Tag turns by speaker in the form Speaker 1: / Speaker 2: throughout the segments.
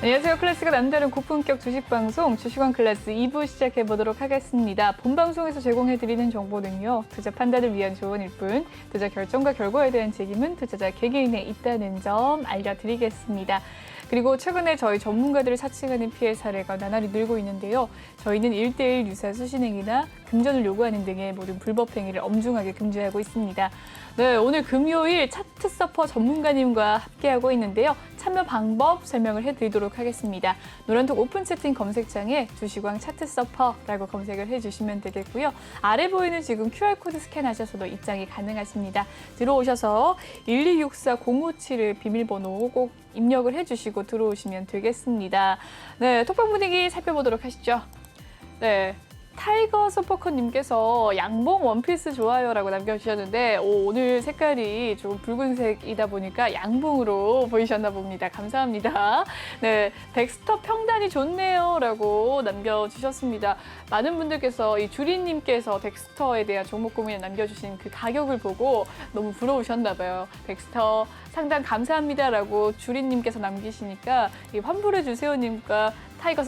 Speaker 1: 안녕하세요. 클래스가 남다른 고품격 주식방송 주식원 클래스 2부 시작해보도록 하겠습니다. 본 방송에서 제공해드리는 정보는요. 투자 판단을 위한 조언일 뿐 투자 결정과 결과에 대한 책임은 투자자 개개인에 있다는 점 알려드리겠습니다. 그리고 최근에 저희 전문가들을 사칭하는 피해 사례가 나날이 늘고 있는데요. 저희는 1:1 유사 수신행위나 금전을 요구하는 등의 모든 불법 행위를 엄중하게 금지하고 있습니다. 네, 오늘 금요일 차트 서퍼 전문가님과 함께하고 있는데요. 참여 방법 설명을 해드리도록 하겠습니다. 노란톡 오픈 채팅 검색창에 주식왕 차트 서퍼라고 검색을 해주시면 되겠고요. 아래 보이는 지금 QR코드 스캔하셔서도 입장이 가능하십니다. 들어오셔서 1264057을 비밀번호 꼭 입력을 해주시고 들어오시면 되겠습니다. 네, 톡방 분위기 살펴보도록 하시죠. 네. 타이거 소퍼컷님께서 양봉 원피스 좋아요라고 남겨주셨는데 오늘 색깔이 좀 붉은색이다 보니까 양봉으로 보이셨나 봅니다. 감사합니다. 네, 덱스터 평단이 좋네요라고 남겨주셨습니다. 많은 분들께서 이 주리님께서 덱스터에 대한 종목 고민을 남겨주신 그 가격을 보고 너무 부러우셨나 봐요. 덱스터 상당 감사합니다라고 주리님께서 남기시니까 이 환불해주세요님과 타이거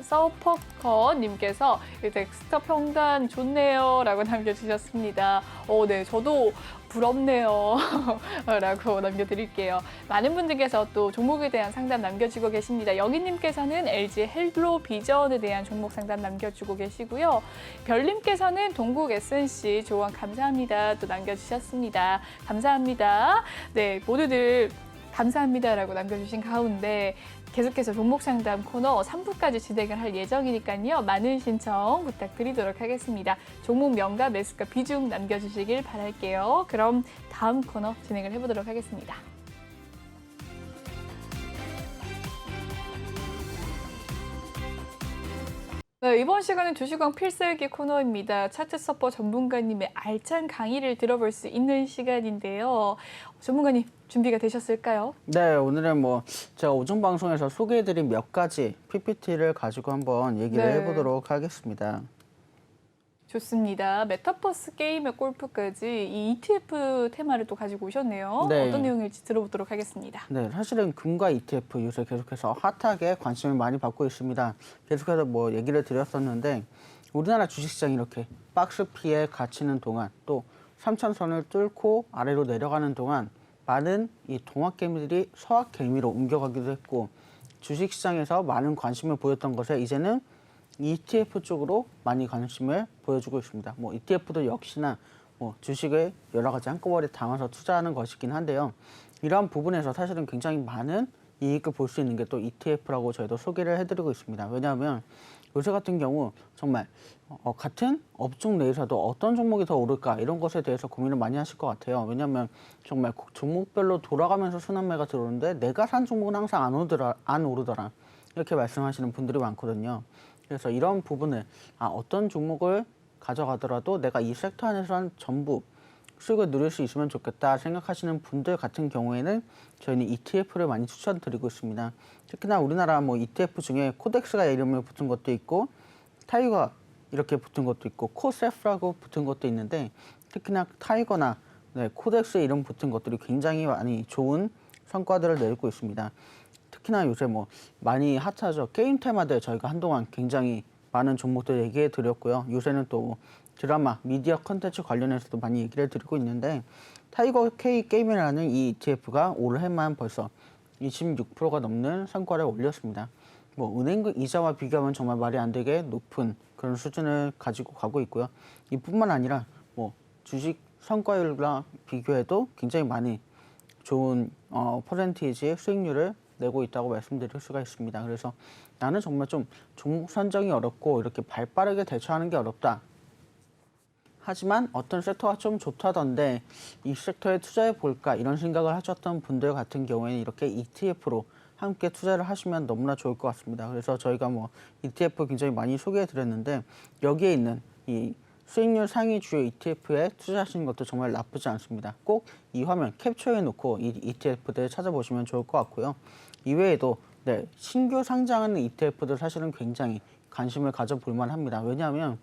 Speaker 1: 서퍼컷님께서 덱스터 평단 좋네요 라고 남겨주셨습니다. 네, 저도 부럽네요 라고 남겨드릴게요. 많은 분들께서 또 종목에 대한 상담 남겨주고 계십니다. 영희님께서는 LG 헬로비전에 대한 종목 상담 남겨주고 계시고요. 별님께서는 동국 SNC 조언 감사합니다 또 남겨주셨습니다. 감사합니다. 네, 모두들 감사합니다라고 남겨주신 가운데 계속해서 종목 상담 코너 3부까지 진행을 할 예정이니까요. 많은 신청 부탁드리도록 하겠습니다. 종목 명가, 매수가, 비중 남겨주시길 바랄게요. 그럼 다음 코너 진행을 해보도록 하겠습니다. 네, 이번 시간은 주식왕 필살기 코너입니다. 차트 서퍼 전문가님의 알찬 강의를 들어볼 수 있는 시간인데요. 전문가님 준비가 되셨을까요?
Speaker 2: 네, 오늘은 제가 오전 방송에서 소개해드린 몇 가지 PPT를 가지고 한번 얘기를 해보도록 하겠습니다.
Speaker 1: 좋습니다. 메타버스 게임의 골프까지 이 ETF 테마를 또 가지고 오셨네요.
Speaker 2: 네.
Speaker 1: 어떤 내용일지 들어보도록 하겠습니다.
Speaker 2: 네, 사실은 금과 ETF 요새 계속해서 핫하게 관심을 많이 받고 있습니다. 계속해서 얘기를 드렸었는데 우리나라 주식시장이 이렇게 박스 P에 갇히는 동안 또 3천선을 뚫고 아래로 내려가는 동안 많은 이 동학개미들이 서학개미로 옮겨가기도 했고 주식시장에서 많은 관심을 보였던 것에 이제는 ETF 쪽으로 많이 관심을 보여주고 있습니다. ETF도 역시나 주식을 여러 가지 한꺼번에 담아서 투자하는 것이긴 한데요. 이러한 부분에서 사실은 굉장히 많은 이익을 볼 수 있는 게 또 ETF라고 저희도 소개를 해드리고 있습니다. 왜냐하면 요새 같은 경우 정말 같은 업종 내에서도 어떤 종목이 더 오를까 이런 것에 대해서 고민을 많이 하실 것 같아요. 왜냐하면 정말 종목별로 돌아가면서 순환매가 들어오는데 내가 산 종목은 항상 안 오르더라 이렇게 말씀하시는 분들이 많거든요. 그래서 이런 부분을 어떤 종목을 가져가더라도 내가 이 섹터 안에서 전부 수익을 누릴 수 있으면 좋겠다 생각하시는 분들 같은 경우에는 저희는 ETF를 많이 추천드리고 있습니다. 특히나 우리나라 ETF 중에 코덱스가 이름을 붙은 것도 있고 타이거 이렇게 붙은 것도 있고 코세프라고 붙은 것도 있는데 특히나 타이거나 코덱스의 이름 붙은 것들이 굉장히 많이 좋은 성과들을 내고 있습니다. 특히나 요새 많이 핫하죠. 게임 테마들 저희가 한동안 굉장히 많은 종목들 얘기해 드렸고요. 요새는 또 드라마, 미디어 컨텐츠 관련해서도 많이 얘기를 드리고 있는데 타이거 K 게임이라는 이 ETF가 올해만 벌써 26%가 넘는 성과를 올렸습니다. 은행 이자와 비교하면 정말 말이 안 되게 높은 그런 수준을 가지고 가고 있고요. 이뿐만 아니라 주식 성과율과 비교해도 굉장히 많이 좋은 퍼센티지의 수익률을 내고 있다고 말씀드릴 수가 있습니다. 그래서 나는 정말 좀 종목 선정이 어렵고 이렇게 발빠르게 대처하는 게 어렵다. 하지만 어떤 섹터가 좀 좋다던데 이 섹터에 투자해 볼까 이런 생각을 하셨던 분들 같은 경우에는 이렇게 ETF로 함께 투자를 하시면 너무나 좋을 것 같습니다. 그래서 저희가 ETF 굉장히 많이 소개해 드렸는데 여기에 있는 이 수익률 상위 주요 ETF에 투자하시는 것도 정말 나쁘지 않습니다. 꼭 이 화면 캡처해 놓고 이 ETF들 찾아보시면 좋을 것 같고요. 이외에도 신규 상장하는 ETF들 사실은 굉장히 관심을 가져볼 만합니다. 왜냐하면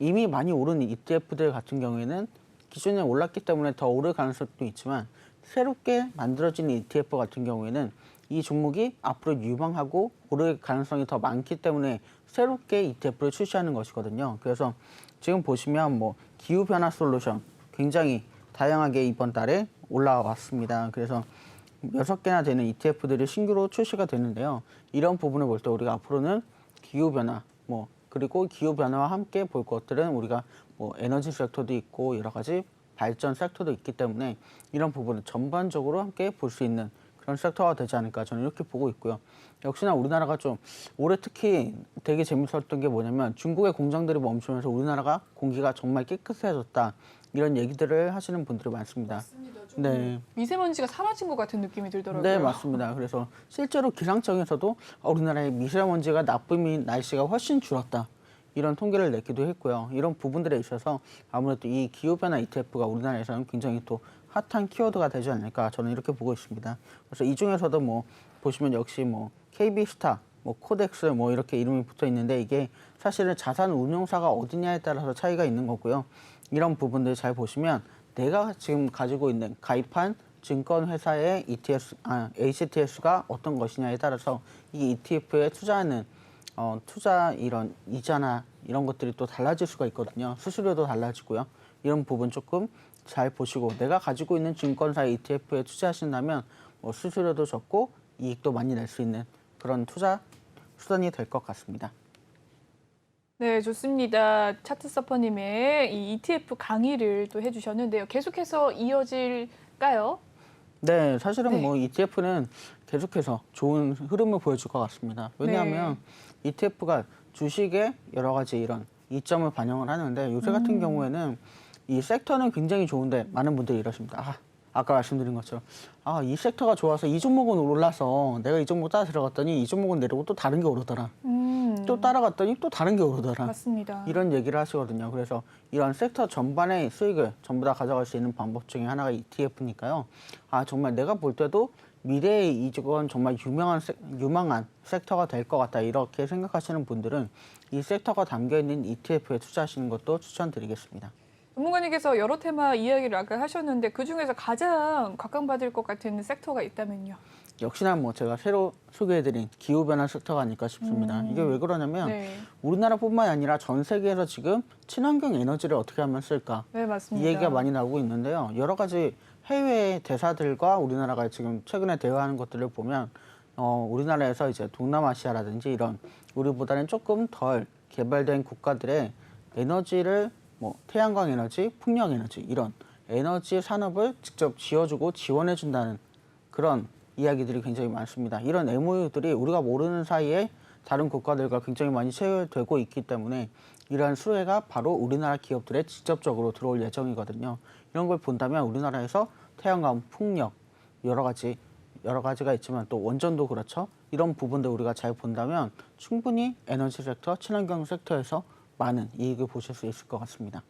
Speaker 2: 이미 많이 오른 ETF들 같은 경우에는 기존에 올랐기 때문에 더 오를 가능성도 있지만 새롭게 만들어진 ETF 같은 경우에는 이 종목이 앞으로 유망하고 오를 가능성이 더 많기 때문에 새롭게 ETF를 출시하는 것이거든요. 그래서 지금 보시면 뭐 기후변화 솔루션 굉장히 다양하게 이번 달에 올라왔습니다. 그래서 6개나 되는 ETF들이 신규로 출시가 되는데요. 이런 부분을 볼 때 우리가 앞으로는 기후변화, 그리고 기후변화와 함께 볼 것들은 우리가 에너지 섹터도 있고 여러 가지 발전 섹터도 있기 때문에 이런 부분을 전반적으로 함께 볼 수 있는 그런 섹터가 되지 않을까 저는 이렇게 보고 있고요. 역시나 우리나라가 좀 올해 특히 되게 재밌었던 게 뭐냐면 중국의 공장들이 멈추면서 우리나라가 공기가 정말 깨끗해졌다. 이런 얘기들을 하시는 분들이 많습니다.
Speaker 1: 맞습니다.
Speaker 2: 네.
Speaker 1: 미세먼지가 사라진 것 같은 느낌이 들더라고요.
Speaker 2: 네, 맞습니다. 그래서 실제로 기상청에서도 우리나라의 미세먼지가 나쁨이 날씨가 훨씬 줄었다. 이런 통계를 내기도 했고요. 이런 부분들에 있어서 아무래도 이 기후변화 ETF가 우리나라에서는 굉장히 또 핫한 키워드가 되지 않을까 저는 이렇게 보고 있습니다. 그래서 이 중에서도 보시면 역시 KB스타, 코덱스 이렇게 이름이 붙어 있는데 이게 사실은 자산 운용사가 어디냐에 따라서 차이가 있는 거고요. 이런 부분들 잘 보시면 내가 지금 가지고 있는 가입한 증권회사의 HTS가 어떤 것이냐에 따라서 이 ETF에 투자하는 투자 이런 이자나 이런 것들이 또 달라질 수가 있거든요. 수수료도 달라지고요. 이런 부분 조금 잘 보시고 내가 가지고 있는 증권사 ETF에 투자하신다면 수수료도 적고 이익도 많이 낼 수 있는 그런 투자 수단이 될 것 같습니다.
Speaker 1: 네, 좋습니다. 차트 서퍼님의 이 ETF 강의를 또 해주셨는데요. 계속해서 이어질까요?
Speaker 2: 네, 사실은
Speaker 1: 네.
Speaker 2: ETF는 계속해서 좋은 흐름을 보여줄 것 같습니다. 왜냐하면 ETF가 주식의 여러 가지 이런 이점을 반영을 하는데 요새 같은 경우에는 이 섹터는 굉장히 좋은데 많은 분들이 이러십니다. 아까 말씀드린 것처럼 이 섹터가 좋아서 이 종목은 올라서 내가 이 종목 따라 들어갔더니 이 종목은 내리고 또 다른 게 오르더라. 또 따라갔더니 또 다른 게 오르더라.
Speaker 1: 맞습니다.
Speaker 2: 이런 얘기를 하시거든요. 그래서 이런 섹터 전반의 수익을 전부 다 가져갈 수 있는 방법 중에 하나가 ETF니까요. 정말 내가 볼 때도 미래의 이건 정말 유망한 섹터가 될 것 같다. 이렇게 생각하시는 분들은 이 섹터가 담겨있는 ETF에 투자하시는 것도 추천드리겠습니다.
Speaker 1: 전문가님께서 여러 테마 이야기를 아까 하셨는데 그중에서 가장 각광받을 것 같은 섹터가 있다면요?
Speaker 2: 역시나 제가 새로 소개해드린 기후변화 섹터가 아닐까 싶습니다. 이게 왜 그러냐면 우리나라뿐만 아니라 전 세계에서 지금 친환경 에너지를 어떻게 하면 쓸까?
Speaker 1: 네, 맞습니다.
Speaker 2: 이 얘기가 많이 나오고 있는데요. 여러 가지 해외 대사들과 우리나라가 지금 최근에 대화하는 것들을 보면 우리나라에서 이제 동남아시아라든지 이런 우리보다는 조금 덜 개발된 국가들의 에너지를 태양광 에너지, 풍력 에너지 이런 에너지 산업을 직접 지어주고 지원해준다는 그런 이야기들이 굉장히 많습니다. 이런 MOU들이 우리가 모르는 사이에 다른 국가들과 굉장히 많이 체결되고 있기 때문에 이러한 수혜가 바로 우리나라 기업들에 직접적으로 들어올 예정이거든요. 이런 걸 본다면 우리나라에서 태양광, 풍력 여러 가지가 있지만 또 원전도 그렇죠. 이런 부분들 우리가 잘 본다면 충분히 에너지 섹터, 친환경 섹터에서 많은 이익을 보실 수 있을 것 같습니다.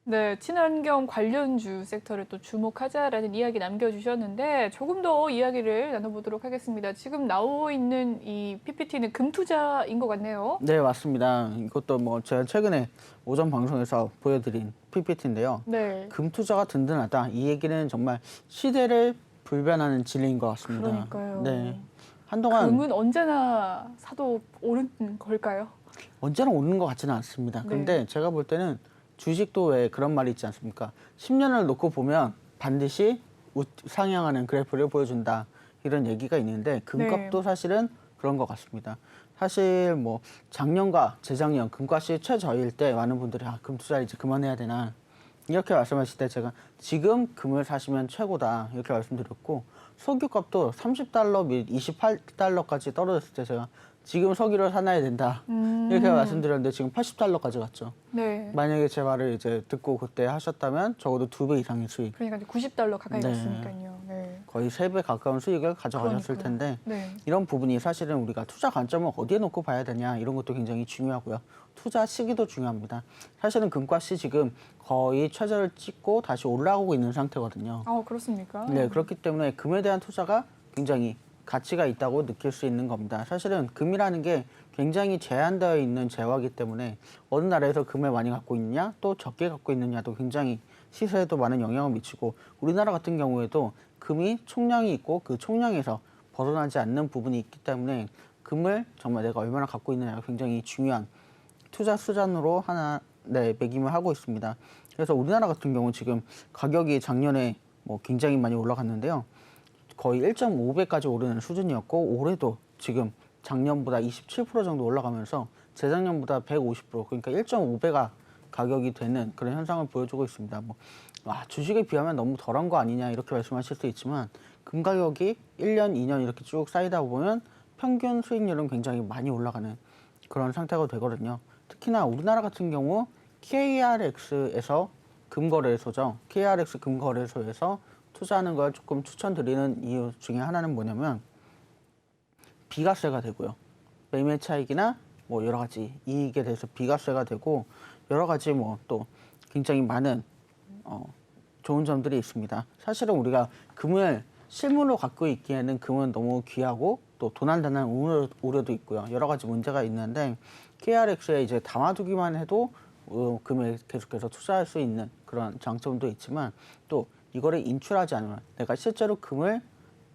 Speaker 1: 네, 친환경 관련주 섹터를 또 주목하자라는 이야기 남겨주셨는데 조금 더 이야기를 나눠보도록 하겠습니다. 지금 나오고 있는 이 PPT는 금투자인 것 같네요.
Speaker 2: 네, 맞습니다. 이것도 제가 최근에 오전 방송에서 보여드린 PPT인데요.
Speaker 1: 네.
Speaker 2: 금투자가 든든하다. 이 얘기는 정말 시대를 불변하는 진리인 것 같습니다.
Speaker 1: 그러니까요.
Speaker 2: 네. 한동안
Speaker 1: 금은 언제나 사도 오른 걸까요?
Speaker 2: 언제나 오는 것 같지는 않습니다. 그런데 제가 볼 때는 주식도 왜 그런 말이 있지 않습니까? 10년을 놓고 보면 반드시 상향하는 그래프를 보여준다. 이런 얘기가 있는데 금값도 사실은 그런 것 같습니다. 사실 작년과 재작년 금값이 최저일 때 많은 분들이 금 투자 이제 그만해야 되나 이렇게 말씀하실 때 제가 지금 금을 사시면 최고다 이렇게 말씀드렸고 석유값도 30달러 및 28달러까지 떨어졌을 때 제가 지금 석유를 사놔야 된다 이렇게 말씀드렸는데 지금 80달러까지 갔죠.
Speaker 1: 네.
Speaker 2: 만약에 제 말을 이제 듣고 그때 하셨다면 적어도 2배 이상의 수익.
Speaker 1: 그러니까 90달러 가까이
Speaker 2: 네.
Speaker 1: 갔으니까요. 네.
Speaker 2: 거의 3배 가까운 수익을 가져가셨을 텐데 이런 부분이 사실은 우리가 투자 관점을 어디에 놓고 봐야 되냐 이런 것도 굉장히 중요하고요. 투자 시기도 중요합니다. 사실은 금값이 지금 거의 최저를 찍고 다시 올라오고 있는 상태거든요.
Speaker 1: 그렇습니까?
Speaker 2: 네, 그렇기 때문에 금에 대한 투자가 굉장히 가치가 있다고 느낄 수 있는 겁니다. 사실은 금이라는 게 굉장히 제한되어 있는 재화이기 때문에 어느 나라에서 금을 많이 갖고 있느냐 또 적게 갖고 있느냐도 굉장히 시세에도 많은 영향을 미치고 우리나라 같은 경우에도 금이 총량이 있고 그 총량에서 벗어나지 않는 부분이 있기 때문에 금을 정말 내가 얼마나 갖고 있느냐가 굉장히 중요한 투자 수단으로 하나 매김을 하고 있습니다. 그래서 우리나라 같은 경우 지금 가격이 작년에 뭐 굉장히 많이 올라갔는데요. 거의 1.5배까지 오르는 수준이었고 올해도 지금 작년보다 27% 정도 올라가면서 재작년보다 150% 그러니까 1.5배가 가격이 되는 그런 현상을 보여주고 있습니다. 주식에 비하면 너무 덜한 거 아니냐 이렇게 말씀하실 수 있지만 금 가격이 1년, 2년 이렇게 쭉 쌓이다 보면 평균 수익률은 굉장히 많이 올라가는 그런 상태가 되거든요. 특히나 우리나라 같은 경우 KRX에서 금거래소죠. KRX 금거래소에서 투자하는 걸 조금 추천드리는 이유 중에 하나는 뭐냐면 비과세가 되고요. 매매 차익이나 뭐 여러 가지 이익에 대해서 비과세가 되고 여러 가지 뭐 또 굉장히 많은 좋은 점들이 있습니다. 사실은 우리가 금을 실물로 갖고 있기에는 금은 너무 귀하고 또 도난당한 우려도 있고요. 여러 가지 문제가 있는데 KRX에 이제 담아두기만 해도 금에 계속해서 투자할 수 있는 그런 장점도 있지만 또 이거를 인출하지 않으면 내가 실제로 금을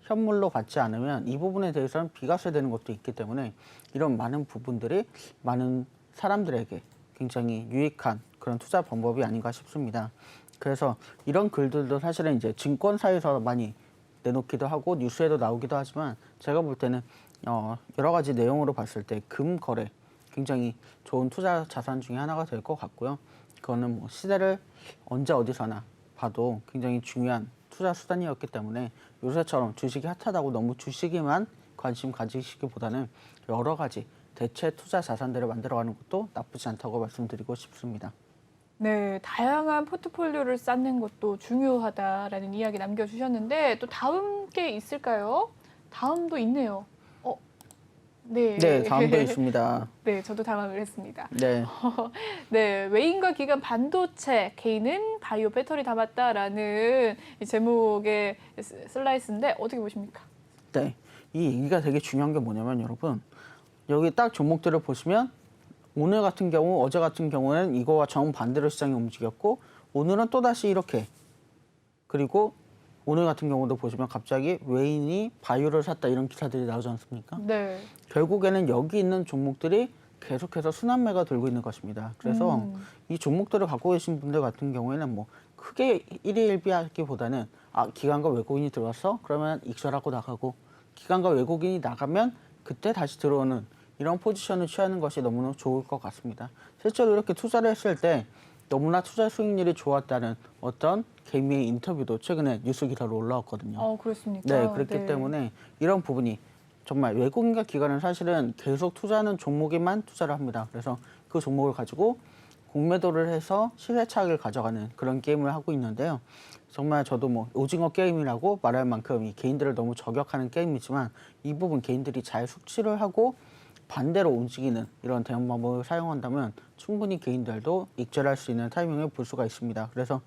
Speaker 2: 현물로 받지 않으면 이 부분에 대해서는 비과세되는 것도 있기 때문에 이런 많은 부분들이 많은 사람들에게 굉장히 유익한 그런 투자 방법이 아닌가 싶습니다. 그래서 이런 글들도 사실은 이제 증권사에서 많이 내놓기도 하고 뉴스에도 나오기도 하지만 제가 볼 때는 여러 가지 내용으로 봤을 때 금 거래 굉장히 좋은 투자 자산 중에 하나가 될 것 같고요. 그거는 뭐 시대를 언제 어디서나 봐도 굉장히 중요한 투자 수단이었기 때문에 요새처럼 주식이 핫하다고 너무 주식에만 관심 가지시기보다는 여러 가지 대체 투자 자산들을 만들어가는 것도 나쁘지 않다고 말씀드리고 싶습니다.
Speaker 1: 네, 다양한 포트폴리오를 쌓는 것도 중요하다라는 이야기 남겨주셨는데 또 다음 게 있을까요? 다음도 있네요. 네.
Speaker 2: 네, 다음도 있습니다.
Speaker 1: 네, 저도 당황을 했습니다.
Speaker 2: 네.
Speaker 1: 네, 외인과 기관 반도체, 개인은 바이오 배터리 담았다라는 이 제목의 슬라이스인데 어떻게 보십니까?
Speaker 2: 네, 이 얘기가 되게 중요한 게 뭐냐면 여러분 여기 딱 종목들을 보시면 오늘 같은 경우 어제 같은 경우에는 이거와 정반대로 시장이 움직였고 오늘은 또다시 이렇게 그리고 오늘 같은 경우도 보시면 갑자기 외인이 바이오를 샀다 이런 기사들이 나오지 않습니까?
Speaker 1: 네.
Speaker 2: 결국에는 여기 있는 종목들이 계속해서 순환매가 들고 있는 것입니다. 그래서 이 종목들을 갖고 계신 분들 같은 경우에는 뭐 크게 일희일비하기보다는 기관과 외국인이 들어왔어? 그러면 익절하고 나가고 기관과 외국인이 나가면 그때 다시 들어오는 이런 포지션을 취하는 것이 너무나 좋을 것 같습니다. 실제로 이렇게 투자를 했을 때 너무나 투자 수익률이 좋았다는 어떤 개미의 인터뷰도 최근에 뉴스 기사로 올라왔거든요.
Speaker 1: 그렇습니까?
Speaker 2: 네, 그렇기 때문에 이런 부분이 정말 외국인과 기관은 사실은 계속 투자하는 종목에만 투자를 합니다. 그래서 그 종목을 가지고 공매도를 해서 시세 차익을 가져가는 그런 게임을 하고 있는데요. 정말 저도 뭐 오징어 게임이라고 말할 만큼 이 개인들을 너무 저격하는 게임이지만 이 부분 개인들이 잘 숙지를 하고 반대로 움직이는 이런 대응 방법을 사용한다면 충분히 개인들도 익절할 수 있는 타이밍을 볼 수가 있습니다. 그래서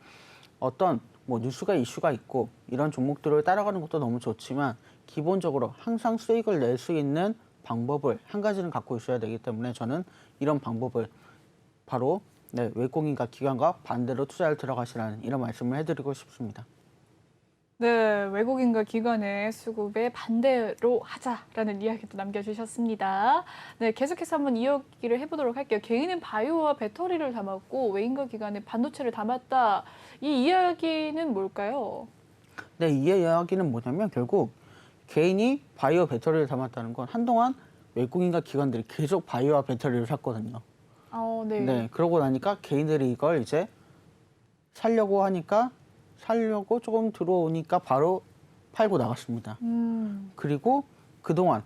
Speaker 2: 어떤 뭐 뉴스가 이슈가 있고 이런 종목들을 따라가는 것도 너무 좋지만 기본적으로 항상 수익을 낼 수 있는 방법을 한 가지는 갖고 있어야 되기 때문에 저는 이런 방법을 바로 외국인과 기관과 반대로 투자를 들어가시라는 이런 말씀을 해드리고 싶습니다.
Speaker 1: 네, 외국인과 기관의 수급에 반대로 하자라는 이야기도 남겨주셨습니다. 네, 계속해서 한번 이야기를 해보도록 할게요. 개인은 바이오와 배터리를 담았고 외인과 기관은 반도체를 담았다. 이 이야기는 뭘까요?
Speaker 2: 네, 이 이야기는 뭐냐면 결국 개인이 바이오 배터리를 담았다는 건 한동안 외국인과 기관들이 계속 바이오와 배터리를 샀거든요.
Speaker 1: 네.
Speaker 2: 네, 그러고 나니까 개인들이 이걸 이제 살려고 조금 들어오니까 바로 팔고 나갔습니다. 그리고 그동안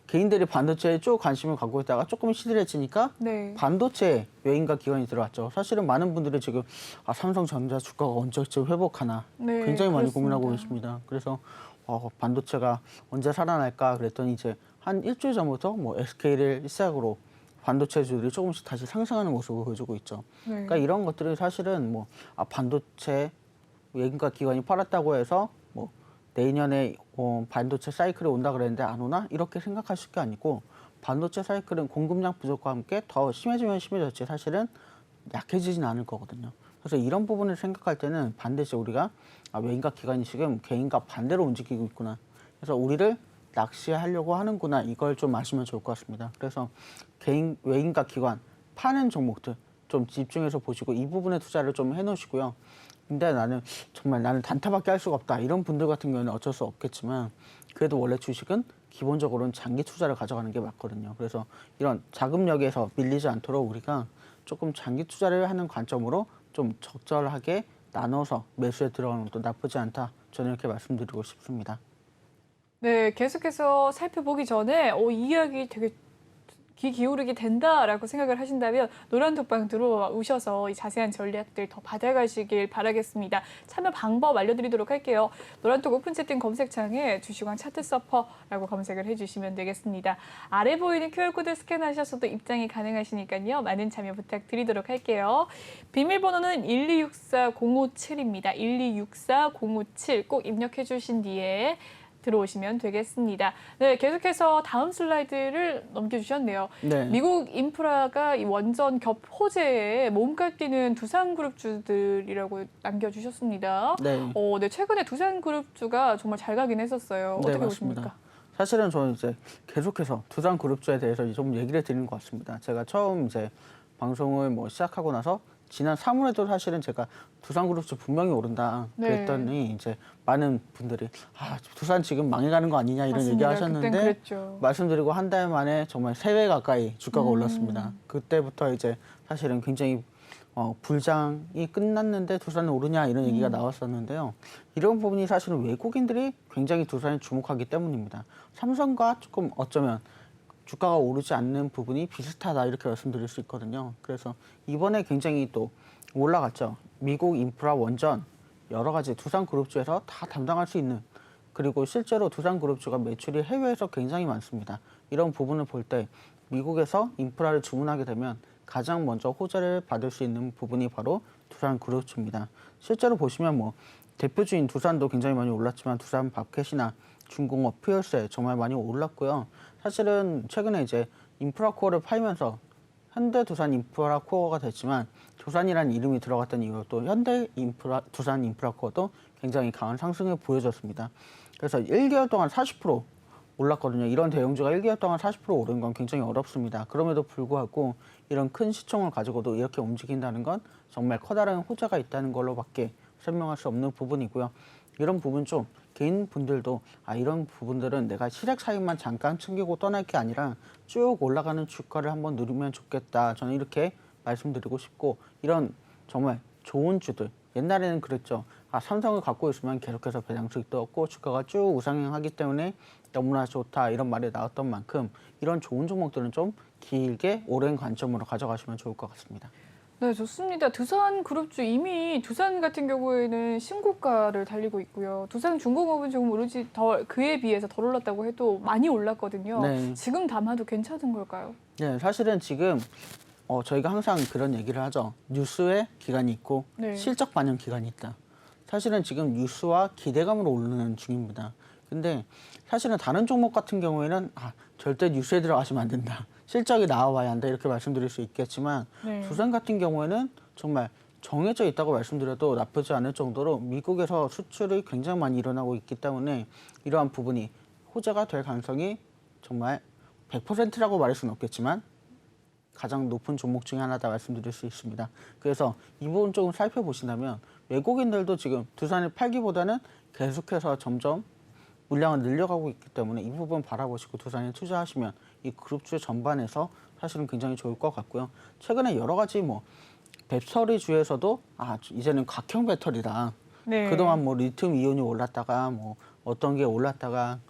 Speaker 2: 개인들이 반도체에 쭉 관심을 갖고 있다가 조금 시들해지니까
Speaker 1: 네.
Speaker 2: 반도체에 외인과 기관이 들어왔죠. 사실은 많은 분들이 지금 삼성전자 주가가 언제쯤 회복하나
Speaker 1: 네,
Speaker 2: 굉장히 많이
Speaker 1: 그렇습니다.
Speaker 2: 고민하고 계십니다. 그래서 반도체가 언제 살아날까 그랬더니 이제 한 일주일 전부터 뭐 SK를 시작으로 반도체주들이 조금씩 다시 상승하는 모습을 보여주고 있죠.
Speaker 1: 네.
Speaker 2: 그러니까 이런 것들이 사실은 뭐 반도체 외인과 기관이 팔았다고 해서 뭐 내년에 반도체 사이클이 온다 그랬는데 안 오나 이렇게 생각하실 게 아니고 반도체 사이클은 공급량 부족과 함께 더 심해지면 심해졌지 사실은 약해지진 않을 거거든요. 그래서 이런 부분을 생각할 때는 반드시 우리가 외인과 기관이 지금 개인과 반대로 움직이고 있구나. 그래서 우리를 낚시하려고 하는구나. 이걸 좀 아시면 좋을 것 같습니다. 그래서 외인과 기관 파는 종목들 좀 집중해서 보시고 이 부분에 투자를 좀 해놓으시고요. 근데 나는 단타밖에 할 수가 없다. 이런 분들 같은 경우는 어쩔 수 없겠지만 그래도 원래 주식은 기본적으로는 장기 투자를 가져가는 게 맞거든요. 그래서 이런 자금력에서 밀리지 않도록 우리가 조금 장기 투자를 하는 관점으로 좀 적절하게 나눠서 매수에 들어가는 것도 나쁘지 않다. 저는 이렇게 말씀드리고 싶습니다.
Speaker 1: 네, 계속해서 살펴보기 전에 이 이야기 되게 귀 기울이게 된다라고 생각을 하신다면 노란톡방 들어오셔서 이 자세한 전략들 더 받아가시길 바라겠습니다. 참여 방법 알려드리도록 할게요. 노란톡 오픈 채팅 검색창에 주식왕 차트 서퍼라고 검색을 해주시면 되겠습니다. 아래 보이는 QR코드 스캔하셔서도 입장이 가능하시니까요. 많은 참여 부탁드리도록 할게요. 비밀번호는 1264057입니다. 1264057 꼭 입력해 주신 뒤에 들어오시면 되겠습니다. 네, 계속해서 다음 슬라이드를 넘겨주셨네요.
Speaker 2: 네.
Speaker 1: 미국 인프라가 이 원전 겹 호재에 몸값 뛰는 두산그룹주들이라고 남겨주셨습니다.
Speaker 2: 네.
Speaker 1: 네, 최근에 두산그룹주가 정말 잘 가긴 했었어요. 어떻게
Speaker 2: 네,
Speaker 1: 보십니까?
Speaker 2: 맞습니다. 사실은 저는 이제 계속해서 두산그룹주에 대해서 좀 얘기를 드리는 것 같습니다. 제가 처음 이제 방송을 시작하고 나서 지난 3월에도 사실은 제가 두산그룹주 분명히 오른다 그랬더니 이제 많은 분들이 두산 지금 망해가는 거 아니냐 이런
Speaker 1: 맞습니다.
Speaker 2: 얘기하셨는데
Speaker 1: 그땐 그랬죠.
Speaker 2: 말씀드리고 한 달 만에 정말 3배 가까이 주가가 올랐습니다. 그때부터 이제 사실은 굉장히 불장이 끝났는데 두산은 오르냐 이런 얘기가 나왔었는데요. 이런 부분이 사실은 외국인들이 굉장히 두산에 주목하기 때문입니다. 삼성과 조금 어쩌면 주가가 오르지 않는 부분이 비슷하다 이렇게 말씀드릴 수 있거든요. 그래서 이번에 굉장히 또 올라갔죠. 미국 인프라 원전 여러 가지 두산그룹주에서 다 담당할 수 있는 그리고 실제로 두산그룹주가 매출이 해외에서 굉장히 많습니다. 이런 부분을 볼 때 미국에서 인프라를 주문하게 되면 가장 먼저 호재를 받을 수 있는 부분이 바로 두산그룹주입니다. 실제로 보시면 대표주인 두산도 굉장히 많이 올랐지만 두산 밥켓이나 중공업, 퓨얼셀 정말 많이 올랐고요. 사실은 최근에 이제 인프라코어를 팔면서 현대 두산 인프라코어가 됐지만 두산이라는 이름이 들어갔던 이유로 또 두산 인프라코어도 굉장히 강한 상승을 보여줬습니다. 그래서 1개월 동안 40% 올랐거든요. 이런 대형주가 1개월 동안 40% 오른 건 굉장히 어렵습니다. 그럼에도 불구하고 이런 큰 시총을 가지고도 이렇게 움직인다는 건 정말 커다란 호재가 있다는 걸로밖에 설명할 수 없는 부분이고요. 이런 부분 좀 개인 분들도 이런 부분들은 내가 시작 차익만 잠깐 챙기고 떠날 게 아니라 쭉 올라가는 주가를 한번 누리면 좋겠다. 저는 이렇게 말씀드리고 싶고 이런 정말 좋은 주들 옛날에는 그랬죠. 삼성을 갖고 있으면 계속해서 배당 수익도 얻고 주가가 쭉 우상향하기 때문에 너무나 좋다 이런 말이 나왔던 만큼 이런 좋은 종목들은 좀 길게 오랜 관점으로 가져가시면 좋을 것 같습니다.
Speaker 1: 네, 좋습니다. 두산그룹주 이미 두산 같은 경우에는 신고가를 달리고 있고요. 두산중공업은 조금 오르지 그에 비해서 덜 올랐다고 해도 많이 올랐거든요.
Speaker 2: 네.
Speaker 1: 지금 담아도 괜찮은 걸까요?
Speaker 2: 네, 사실은 지금 저희가 항상 그런 얘기를 하죠. 뉴스에 기간이 있고
Speaker 1: 네.
Speaker 2: 실적 반영 기간이 있다. 사실은 지금 뉴스와 기대감으로 오르는 중입니다. 근데 사실은 다른 종목 같은 경우에는 절대 뉴스에 들어가시면 안 된다. 실적이 나와봐야 한다. 이렇게 말씀드릴 수 있겠지만
Speaker 1: 네.
Speaker 2: 두산 같은 경우에는 정말 정해져 있다고 말씀드려도 나쁘지 않을 정도로 미국에서 수출이 굉장히 많이 일어나고 있기 때문에 이러한 부분이 호재가 될 가능성이 정말 100%라고 말할 수는 없겠지만 가장 높은 종목 중에 하나다 말씀드릴 수 있습니다. 그래서 이 부분 조금 살펴보신다면 외국인들도 지금 두산을 팔기보다는 계속해서 점점 물량을 늘려가고 있기 때문에 이 부분 바라보시고 두산에 투자하시면 이 그룹주 전반에서 사실은 굉장히 좋을 것 같고요. 최근에 여러 가지 배터리주에서도 이제는 각형 배터리다.
Speaker 1: 네.
Speaker 2: 그동안 리튬 이온이 올랐다가 어떤 게 올랐다가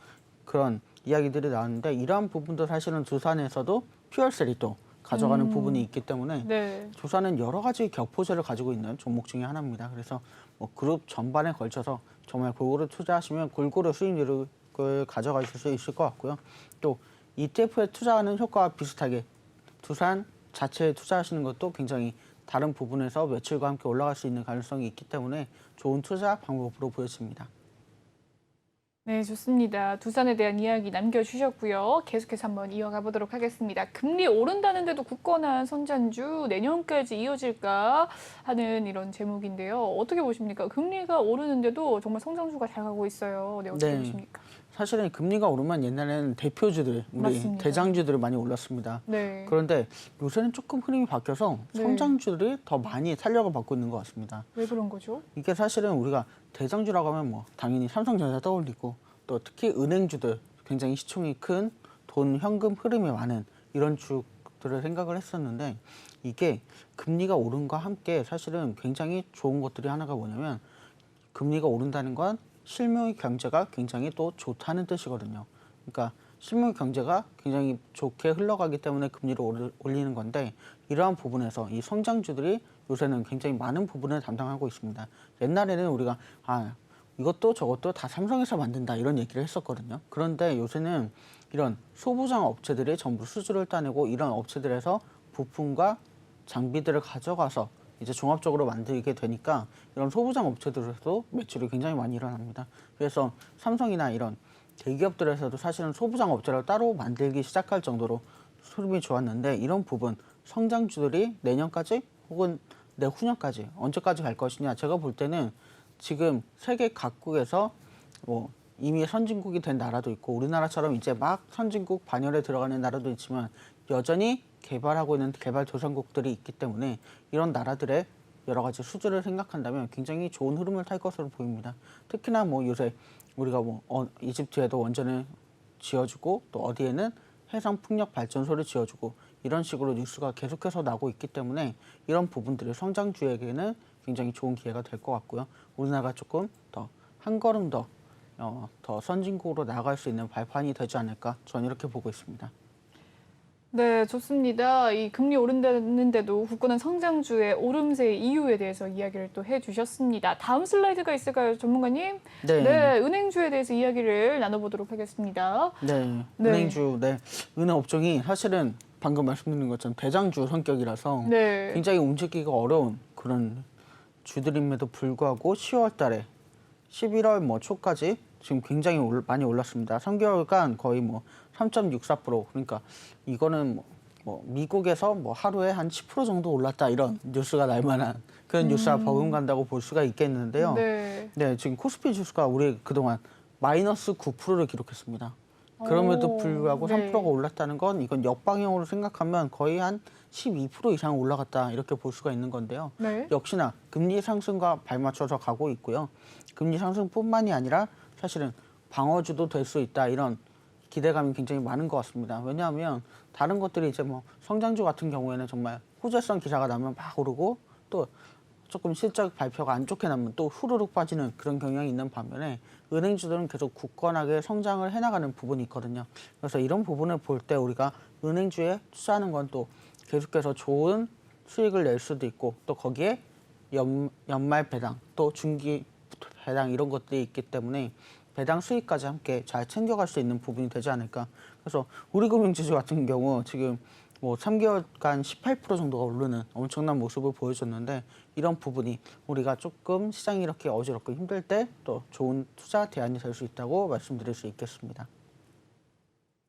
Speaker 2: 그런 이야기들이 나왔는데 이러한 부분도 사실은 두산에서도 퓨얼셀이 또 가져가는 부분이 있기 때문에
Speaker 1: 네.
Speaker 2: 두산은 여러 가지 격포제를 가지고 있는 종목 중에 하나입니다. 그래서 그룹 전반에 걸쳐서 정말 골고루 투자하시면 골고루 수익률을 가져가실 수 있을 것 같고요. 또 ETF에 투자하는 효과와 비슷하게 두산 자체에 투자하시는 것도 굉장히 다른 부분에서 매출과 함께 올라갈 수 있는 가능성이 있기 때문에 좋은 투자 방법으로 보여집니다.
Speaker 1: 네, 좋습니다. 두산에 대한 이야기 남겨주셨고요. 계속해서 한번 이어가 보도록 하겠습니다. 금리 오른다는데도 굳건한 선전주 내년까지 이어질까 하는 이런 제목인데요. 어떻게 보십니까? 금리가 오르는데도 정말 성장주가 잘 가고 있어요. 네, 어떻게
Speaker 2: 네.
Speaker 1: 보십니까?
Speaker 2: 사실은 금리가 오르면 옛날에는 대표주들, 우리
Speaker 1: 맞습니다.
Speaker 2: 대장주들이 많이 올랐습니다.
Speaker 1: 네.
Speaker 2: 그런데 요새는 조금 흐름이 바뀌어서
Speaker 1: 네.
Speaker 2: 성장주들이 더 많이 탄력을 받고 있는 것 같습니다.
Speaker 1: 왜 그런 거죠?
Speaker 2: 이게 사실은 우리가 대장주라고 하면 뭐 당연히 삼성전자 떠올리고 또 특히 은행주들 굉장히 시총이 큰 돈, 현금 흐름이 많은 이런 주들을 생각을 했었는데 이게 금리가 오른과 함께 사실은 굉장히 좋은 것들이 하나가 뭐냐면 금리가 오른다는 건 실물 경제가 굉장히 또 좋다는 뜻이거든요. 그러니까 실물 경제가 굉장히 좋게 흘러가기 때문에 금리를 올리는 건데 이러한 부분에서 이 성장주들이 요새는 굉장히 많은 부분을 담당하고 있습니다. 옛날에는 우리가 이것도 저것도 다 삼성에서 만든다 이런 얘기를 했었거든요. 그런데 요새는 이런 소부장 업체들이 전부 수주를 따내고 이런 업체들에서 부품과 장비들을 가져가서 이제 종합적으로 만들게 되니까 이런 소부장 업체들에서도 매출이 굉장히 많이 일어납니다. 그래서 삼성이나 이런 대기업들에서도 사실은 소부장 업체를 따로 만들기 시작할 정도로 흐름이 좋았는데 이런 부분 성장주들이 내년까지 혹은 내후년까지 언제까지 갈 것이냐 제가 볼 때는 지금 세계 각국에서 뭐 이미 선진국이 된 나라도 있고 우리나라처럼 이제 막 선진국 반열에 들어가는 나라도 있지만 여전히 개발하고 있는 개발도상국들이 있기 때문에 이런 나라들의 여러 가지 수주를 생각한다면 굉장히 좋은 흐름을 탈 것으로 보입니다. 특히나 뭐 요새 우리가 뭐 이집트에도 원전을 지어주고 또 어디에는 해상 풍력 발전소를 지어주고 이런 식으로 뉴스가 계속해서 나고 있기 때문에 이런 부분들이 성장주에게는 굉장히 좋은 기회가 될 것 같고요. 우리나라가 조금 더 한 걸음 더 선진국으로 나아갈 수 있는 발판이 되지 않을까 저는 이렇게 보고 있습니다.
Speaker 1: 네, 좋습니다. 이 금리 오른다는데도 굳건한 성장주의 오름세의 이유에 대해서 이야기를 또 해주셨습니다. 다음 슬라이드가 있을까요, 전문가님? 네, 은행주에 대해서 이야기를 나눠보도록 하겠습니다.
Speaker 2: 네,
Speaker 1: 네.
Speaker 2: 은행주, 은행 업종이 사실은 방금 말씀드린 것처럼 대장주 성격이라서
Speaker 1: 네.
Speaker 2: 굉장히 움직이기가 어려운 그런 주들임에도 불구하고 10월 달에 11월 뭐 초까지 지금 굉장히 많이 올랐습니다. 3개월간 거의 뭐 3.64% 그러니까 이거는 뭐 미국에서 뭐 하루에 한 10% 정도 올랐다 이런 뉴스가 날 만한 그런 뉴스가 버금간다고 볼 수가 있겠는데요.
Speaker 1: 네.
Speaker 2: 지금 코스피 지수가 우리 그동안 마이너스 9%를 기록했습니다. 그럼에도 불구하고
Speaker 1: 네.
Speaker 2: 3%가 올랐다는 건 이건 역방향으로 생각하면 거의 한 12% 이상 올라갔다 이렇게 볼 수가 있는 건데요.
Speaker 1: 네.
Speaker 2: 역시나 금리 상승과 발맞춰서 가고 있고요. 금리 상승뿐만이 아니라 사실은 방어주도 될 수 있다 이런 기대감이 굉장히 많은 것 같습니다. 왜냐하면 다른 것들이 이제 뭐 성장주 같은 경우에는 정말 호재성 기사가 나면 막 오르고 또 조금 실적 발표가 안 좋게 나면 또 후루룩 빠지는 그런 경향이 있는 반면에 은행주들은 계속 굳건하게 성장을 해나가는 부분이 있거든요. 그래서 이런 부분을 볼 때 우리가 은행주에 투자하는 건 또 계속해서 좋은 수익을 낼 수도 있고 또 거기에 연말 배당 또 중기 배당 이런 것들이 있기 때문에 배당 수익까지 함께 잘 챙겨갈 수 있는 부분이 되지 않을까. 그래서 우리금융지수 같은 경우 지금 뭐 3개월간 18% 정도가 오르는 엄청난 모습을 보여줬는데 이런 부분이 우리가 조금 시장이 이렇게 어지럽고 힘들 때 또 좋은 투자 대안이 될 수 있다고 말씀드릴 수 있겠습니다.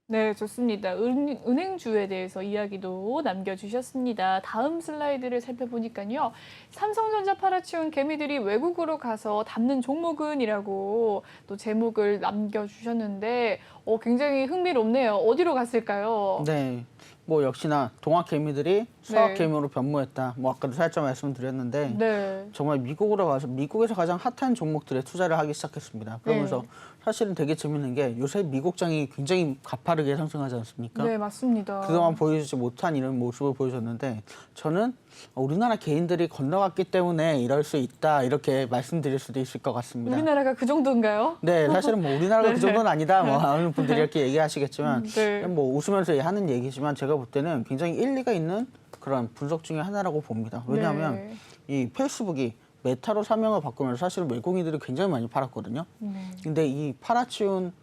Speaker 1: 네, 좋습니다. 은행주에 대해서 이야기도 남겨주셨습니다. 다음 슬라이드를 살펴보니까요. 삼성전자 팔아치운 개미들이 외국으로 가서 담는 종목은이라고 또 제목을 남겨주셨는데 굉장히 흥미롭네요. 어디로 갔을까요?
Speaker 2: 네, 뭐 역시나 동학 개미들이 서학 개미로 변모했다. 뭐 아까도 살짝 말씀드렸는데
Speaker 1: 네.
Speaker 2: 정말 미국으로 가서 미국에서 가장 핫한 종목들에 투자를 하기 시작했습니다. 그러면서 사실은 되게 재밌는 게 요새 미국장이 굉장히 가파르게 상승하지 않습니까?
Speaker 1: 네, 맞습니다.
Speaker 2: 그동안 보여주지 못한 이런 모습을 보여줬는데 저는 우리나라 개인들이 건너갔기 때문에 이럴 수 있다 이렇게 말씀드릴 수도 있을 것 같습니다.
Speaker 1: 우리나라가 그 정도인가요?
Speaker 2: 네, 사실은 뭐 우리나라가 그 정도는 아니다. 뭐 많은 분들이 이렇게 얘기하시겠지만
Speaker 1: 네.
Speaker 2: 뭐 웃으면서 하는 얘기지만 제가 볼 때는 굉장히 일리가 있는 그런 분석 중에 하나라고 봅니다. 왜냐하면
Speaker 1: 네.
Speaker 2: 이 페이스북이 메타로 사명을 바꾸면서 사실 외국인들이 굉장히 많이 팔았거든요. 근데 이 팔아치운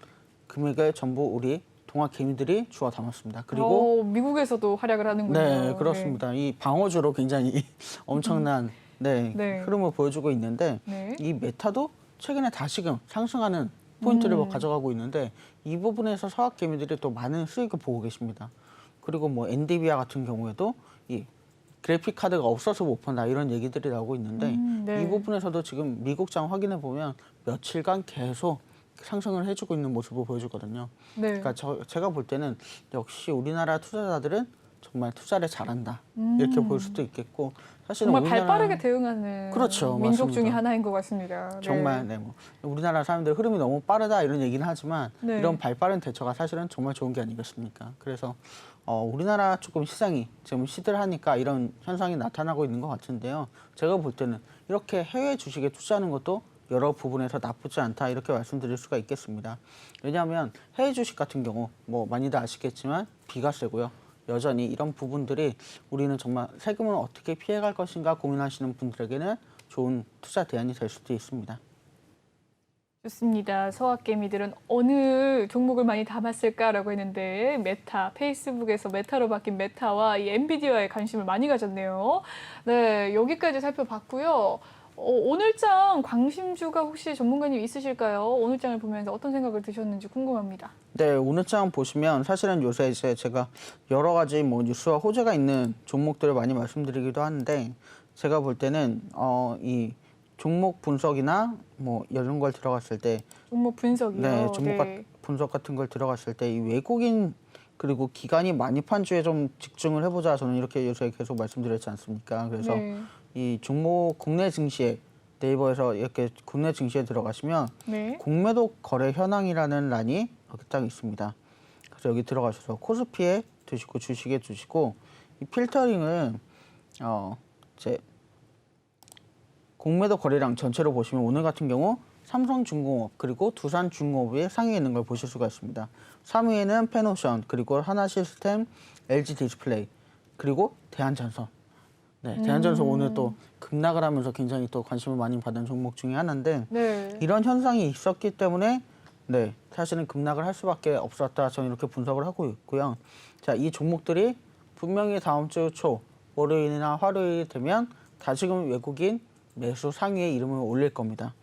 Speaker 2: 금액을 전부 우리 동학 개미들이 주워 담았습니다. 그리고
Speaker 1: 미국에서도 활약을 하는군요.
Speaker 2: 네, 그렇습니다. 이 방어주로 굉장히 엄청난
Speaker 1: 네.
Speaker 2: 흐름을 보여주고 있는데
Speaker 1: 네.
Speaker 2: 이 메타도 최근에 다시금 상승하는 포인트를 가져가고 있는데 이 부분에서 서학개미들이 또 많은 수익을 보고 계십니다. 그리고 뭐 엔디비아 같은 경우에도 이 그래픽 카드가 없어서 못 판다 이런 얘기들이 나오고 있는데
Speaker 1: 네.
Speaker 2: 이 부분에서도 지금 미국장 확인해 보면 며칠간 계속 상승을 해주고 있는 모습을 보여주거든요.
Speaker 1: 네.
Speaker 2: 그러니까 제가 볼 때는 역시 우리나라 투자자들은 정말 투자를 잘한다 이렇게 볼 수도 있겠고 사실은
Speaker 1: 정말
Speaker 2: 우리나라
Speaker 1: 발빠르게 대응하는
Speaker 2: 그렇죠,
Speaker 1: 민족
Speaker 2: 맞습니다.
Speaker 1: 중에 하나인 것 같습니다. 네.
Speaker 2: 정말 뭐 우리나라 사람들 흐름이 너무 빠르다 이런 얘기는 하지만
Speaker 1: 네.
Speaker 2: 이런 발빠른 대처가 사실은 정말 좋은 게 아니겠습니까? 그래서 우리나라 조금 시장이 지금 시들하니까 이런 현상이 나타나고 있는 것 같은데요. 제가 볼 때는 이렇게 해외 주식에 투자하는 것도 여러 부분에서 나쁘지 않다 이렇게 말씀드릴 수가 있겠습니다. 왜냐하면 해외 주식 같은 경우 뭐 많이들 아시겠지만 비과세고요. 여전히 이런 부분들이 우리는 정말 세금을 어떻게 피해갈 것인가 고민하시는 분들에게는 좋은 투자 대안이 될 수도 있습니다.
Speaker 1: 좋습니다. 서학개미들은 어느 종목을 많이 담았을까라고 했는데 메타, 페이스북에서 메타로 바뀐 메타와 이 엔비디아에 관심을 많이 가졌네요. 네, 여기까지 살펴봤고요. 오늘장 광심주가 혹시 전문가님 있으실까요? 오늘장을 보면서 어떤 생각을 드셨는지 궁금합니다.
Speaker 2: 네, 오늘장 보시면 사실은 요새 이제 제가 여러 가지 뭐 뉴스와 호재가 있는 종목들을 많이 말씀드리기도 하는데 제가 볼 때는 이 종목 분석이나 뭐 이런 걸 들어갔을 때
Speaker 1: 종목 분석이요.
Speaker 2: 네, 종목
Speaker 1: 네.
Speaker 2: 분석 같은 걸 들어갔을 때 이 외국인 그리고 기관이 많이 판 주에 좀 집중을 해보자 저는 이렇게 요새 계속 말씀드렸지 않습니까? 그래서
Speaker 1: 네.
Speaker 2: 이 종목 국내 증시에 네이버에서 이렇게 국내 증시에 들어가시면
Speaker 1: 네.
Speaker 2: 공매도 거래 현황이라는 란이 여기 딱 있습니다. 그래서 여기 들어가셔서 코스피에 두시고 주식에 두시고 이 필터링을 이제 공매도 거래량 전체로 보시면 오늘 같은 경우 삼성중공업 그리고 두산중공업이 상위에 있는 걸 보실 수가 있습니다. 3위에는 페노션 그리고 하나시스템, LG디스플레이 그리고 대한전선. 네, 대한전선 오늘 또 급락을 하면서 굉장히 또 관심을 많이 받은 종목 중에 하나인데
Speaker 1: 네.
Speaker 2: 이런 현상이 있었기 때문에 네, 사실은 급락을 할 수밖에 없었다. 저는 이렇게 분석을 하고 있고요. 자, 이 종목들이 분명히 다음 주 초 월요일이나 화요일이 되면 다시금 외국인 매수 상위에 이름을 올릴 겁니다.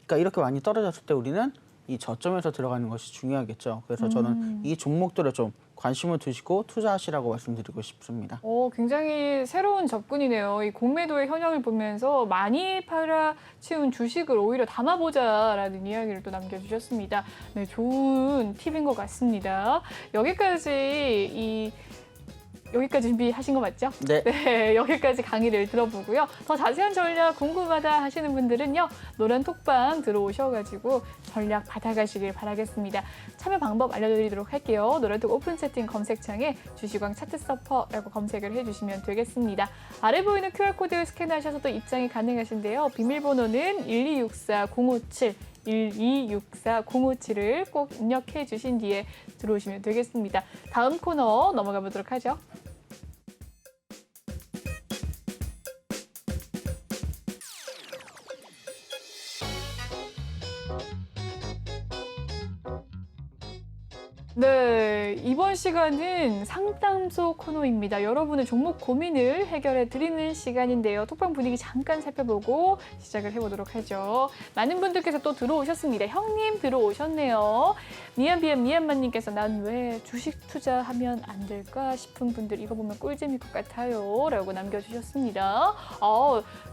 Speaker 2: 그러니까 이렇게 많이 떨어졌을 때 우리는 이 저점에서 들어가는 것이 중요하겠죠. 그래서 저는 이 종목들을 좀 관심을 두시고 투자하시라고 말씀드리고 싶습니다.
Speaker 1: 굉장히 새로운 접근이네요. 이 공매도의 현황을 보면서 많이 팔아치운 주식을 오히려 담아보자라는 이야기를 또 남겨주셨습니다. 네, 좋은 팁인 것 같습니다. 여기까지 준비하신 거 맞죠?
Speaker 2: 네.
Speaker 1: 네, 여기까지 강의를 들어보고요. 더 자세한 전략 궁금하다 하시는 분들은요, 노란 톡방 들어오셔가지고 전략 받아가시길 바라겠습니다. 참여 방법 알려드리도록 할게요. 노란톡 오픈 채팅 검색창에 주식왕 차트 서퍼라고 검색을 해주시면 되겠습니다. 아래 보이는 QR코드 스캔하셔서도 입장이 가능하신데요. 비밀번호는 1264057 1264057을 꼭 입력해 주신 뒤에 들어오시면 되겠습니다. 다음 코너 넘어가 보도록 하죠. 네, 이번 시간은 상담소 코너입니다. 여러분의 종목 고민을 해결해 드리는 시간인데요. 톡방 분위기 잠깐 살펴보고 시작을 해보도록 하죠. 많은 분들께서 또 들어오셨습니다. 형님 들어오셨네요. 미안만님께서 난 왜 주식 투자하면 안 될까 싶은 분들 이거 보면 꿀잼일 것 같아요. 라고 남겨주셨습니다.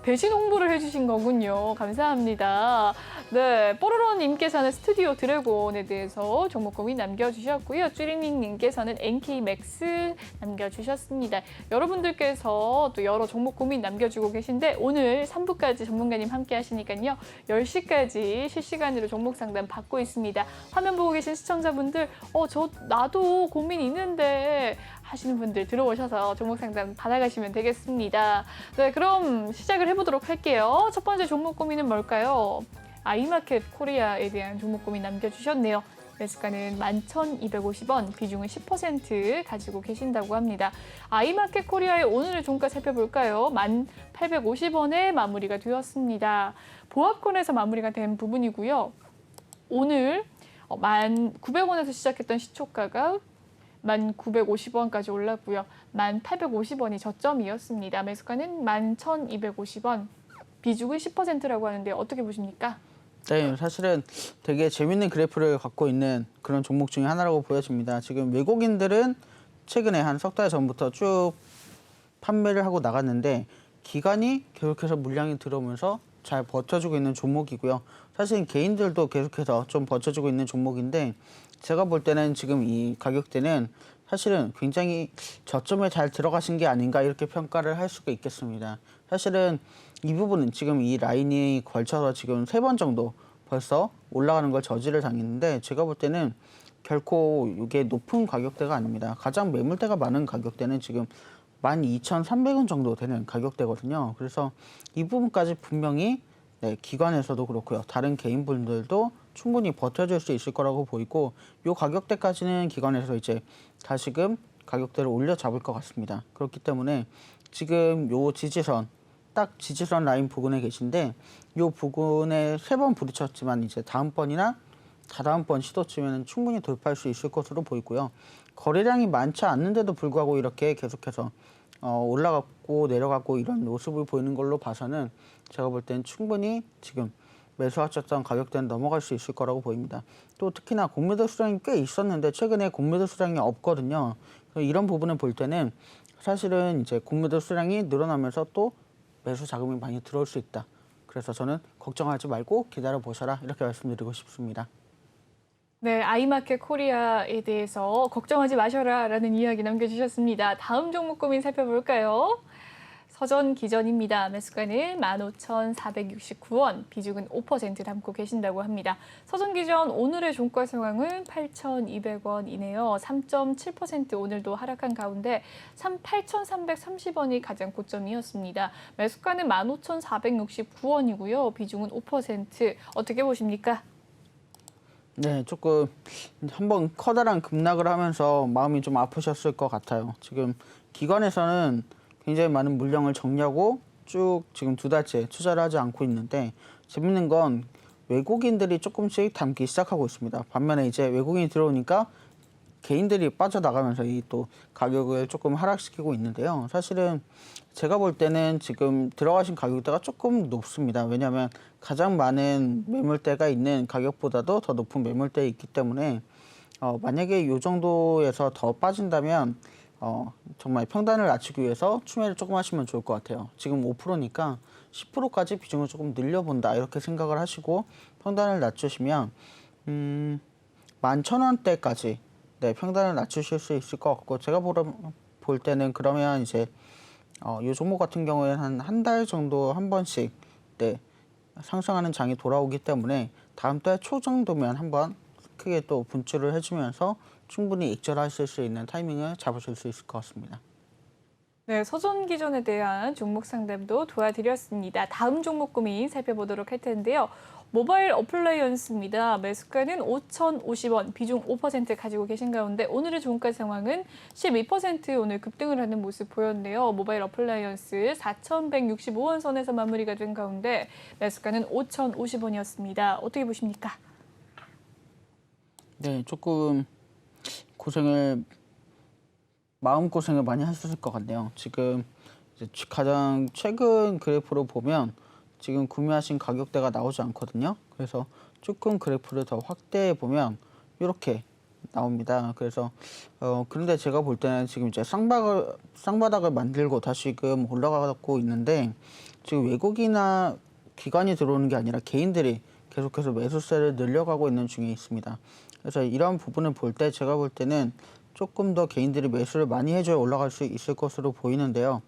Speaker 1: 배신 홍보를 해주신 거군요. 감사합니다. 네, 뽀로로님께서는 스튜디오 드래곤에 대해서 종목 고민 남겨주셨고요. 쭈링링님께서는 NK맥스 남겨주셨습니다. 여러분들께서 또 여러 종목 고민 남겨주고 계신데 오늘 3부까지 전문가님 함께 하시니까요. 10시까지 실시간으로 종목 상담 받고 있습니다. 화면 보고 계신 시청자분들 나도 고민 있는데 하시는 분들 들어오셔서 종목 상담 받아가시면 되겠습니다. 네, 그럼 시작을 해보도록 할게요. 첫 번째 종목 고민은 뭘까요? 아이마켓 코리아에 대한 종목 고민 남겨주셨네요. 매수가는 11,250원, 비중은 10% 가지고 계신다고 합니다. 아이마켓 코리아의 오늘의 종가 살펴볼까요? 1,850원에 마무리가 되었습니다. 보합권에서 마무리가 된 부분이고요. 오늘 1,900원에서 시작했던 시초가가 1,950원까지 올랐고요. 1,850원이 저점이었습니다. 매수가는 11,250원, 비중은 10%라고 하는데 어떻게 보십니까?
Speaker 2: 네, 사실은 되게 재밌는 그래프를 갖고 있는 그런 종목 중에 하나라고 보여집니다. 지금 외국인들은 최근에 한 석 달 전부터 쭉 판매를 하고 나갔는데 기관이 계속해서 물량이 들어오면서 잘 버텨주고 있는 종목이고요. 사실 개인들도 계속해서 좀 버텨주고 있는 종목인데 제가 볼 때는 지금 이 가격대는 사실은 굉장히 저점에 잘 들어가신 게 아닌가 이렇게 평가를 할 수가 있겠습니다. 사실은 이 부분은 지금 이 라인이 걸쳐서 지금 3번 정도 벌써 올라가는 걸 저지를 당했는데 제가 볼 때는 결코 이게 높은 가격대가 아닙니다. 가장 매물대가 많은 가격대는 지금 12,300원 정도 되는 가격대거든요. 그래서 이 부분까지 분명히 네, 기관에서도 그렇고요. 다른 개인분들도 충분히 버텨줄 수 있을 거라고 보이고 이 가격대까지는 기관에서 이제 다시금 가격대를 올려 잡을 것 같습니다. 그렇기 때문에 지금 요 지지선 딱 지지선 라인 부근에 계신데 요 부근에 3번 부딪혔지만 이제 다음번이나 다다음번 시도쯤에는 충분히 돌파할 수 있을 것으로 보이고요. 거래량이 많지 않는데도 불구하고 이렇게 계속해서 올라갔고 내려갔고 이런 모습을 보이는 걸로 봐서는 제가 볼 때는 충분히 지금 매수하셨던 가격대는 넘어갈 수 있을 거라고 보입니다. 또 특히나 공매도 수량이 꽤 있었는데 최근에 공매도 수량이 없거든요. 이런 부분을 볼 때는 사실은 이제 공매도 수량이 늘어나면서 또 매수 자금이 많이 들어올 수 있다. 그래서 저는 걱정하지 말고 기다려 보셔라 이렇게 말씀드리고 싶습니다.
Speaker 1: 네, 아이마켓 코리아에 대해서 걱정하지 마셔라라는 이야기 남겨주셨습니다. 다음 종목 고민 살펴볼까요? 서전기전입니다. 매수가는 15,469원, 비중은 5% 담고 계신다고 합니다. 서전기전 오늘의 종가 상황은 8,200원이네요. 3.7% 오늘도 하락한 가운데 8,330원이 가장 고점이었습니다. 매수가는 15,469원이고요. 비중은 5%. 어떻게 보십니까?
Speaker 2: 네, 조금 한번 커다란 급락을 하면서 마음이 좀 아프셨을 것 같아요. 지금 기관에서는 굉장히 많은 물량을 정리하고 쭉 지금 2달째 투자를 하지 않고 있는데 재밌는 건 외국인들이 조금씩 담기 시작하고 있습니다. 반면에 이제 외국인이 들어오니까 개인들이 빠져나가면서 이 또 가격을 조금 하락시키고 있는데요. 사실은 제가 볼 때는 지금 들어가신 가격대가 조금 높습니다. 왜냐하면 가장 많은 매물대가 있는 가격보다도 더 높은 매물대에 있기 때문에 만약에 이 정도에서 더 빠진다면 정말 평단을 낮추기 위해서 추매를 조금 하시면 좋을 것 같아요. 지금 5%니까 10%까지 비중을 조금 늘려본다 이렇게 생각을 하시고 평단을 낮추시면 11,000원대까지 네, 평단을 낮추실 수 있을 것 같고 제가 볼 때는 그러면 이제 이 종목 같은 경우에는 한 달 정도 한 번씩 네, 상승하는 장이 돌아오기 때문에 다음 달 초 정도면 한번 크게 또 분출을 해주면서 충분히 익절하실 수 있는 타이밍을 잡으실 수 있을 것 같습니다.
Speaker 1: 네, 서전기전에 대한 종목 상담도 도와드렸습니다. 다음 종목 고민 살펴보도록 할 텐데요. 모바일 어플라이언스입니다. 매수가는 5,050원, 비중 5% 가지고 계신 가운데 오늘의 종가 상황은 12% 오늘 급등을 하는 모습 보였는데요. 모바일 어플라이언스 4,165원 선에서 마무리가 된 가운데 매수가는 5,050원이었습니다. 어떻게 보십니까?
Speaker 2: 네, 조금 마음고생을 많이 하셨을 것 같네요. 지금 이제 가장 최근 그래프로 보면 지금 구매하신 가격대가 나오지 않거든요. 그래서 조금 그래프를 더 확대해 보면 이렇게 나옵니다. 그래서 그런데 제가 볼 때는 지금 이제 쌍바닥을 만들고 다시금 올라가고 있는데 지금 외국이나 기관이 들어오는 게 아니라 개인들이 계속해서 매수세를 늘려가고 있는 중에 있습니다. 그래서 이런 부분을 볼 때 제가 볼 때는 조금 더 개인들이 매수를 많이 해줘야 올라갈 수 있을 것으로 보이는데요.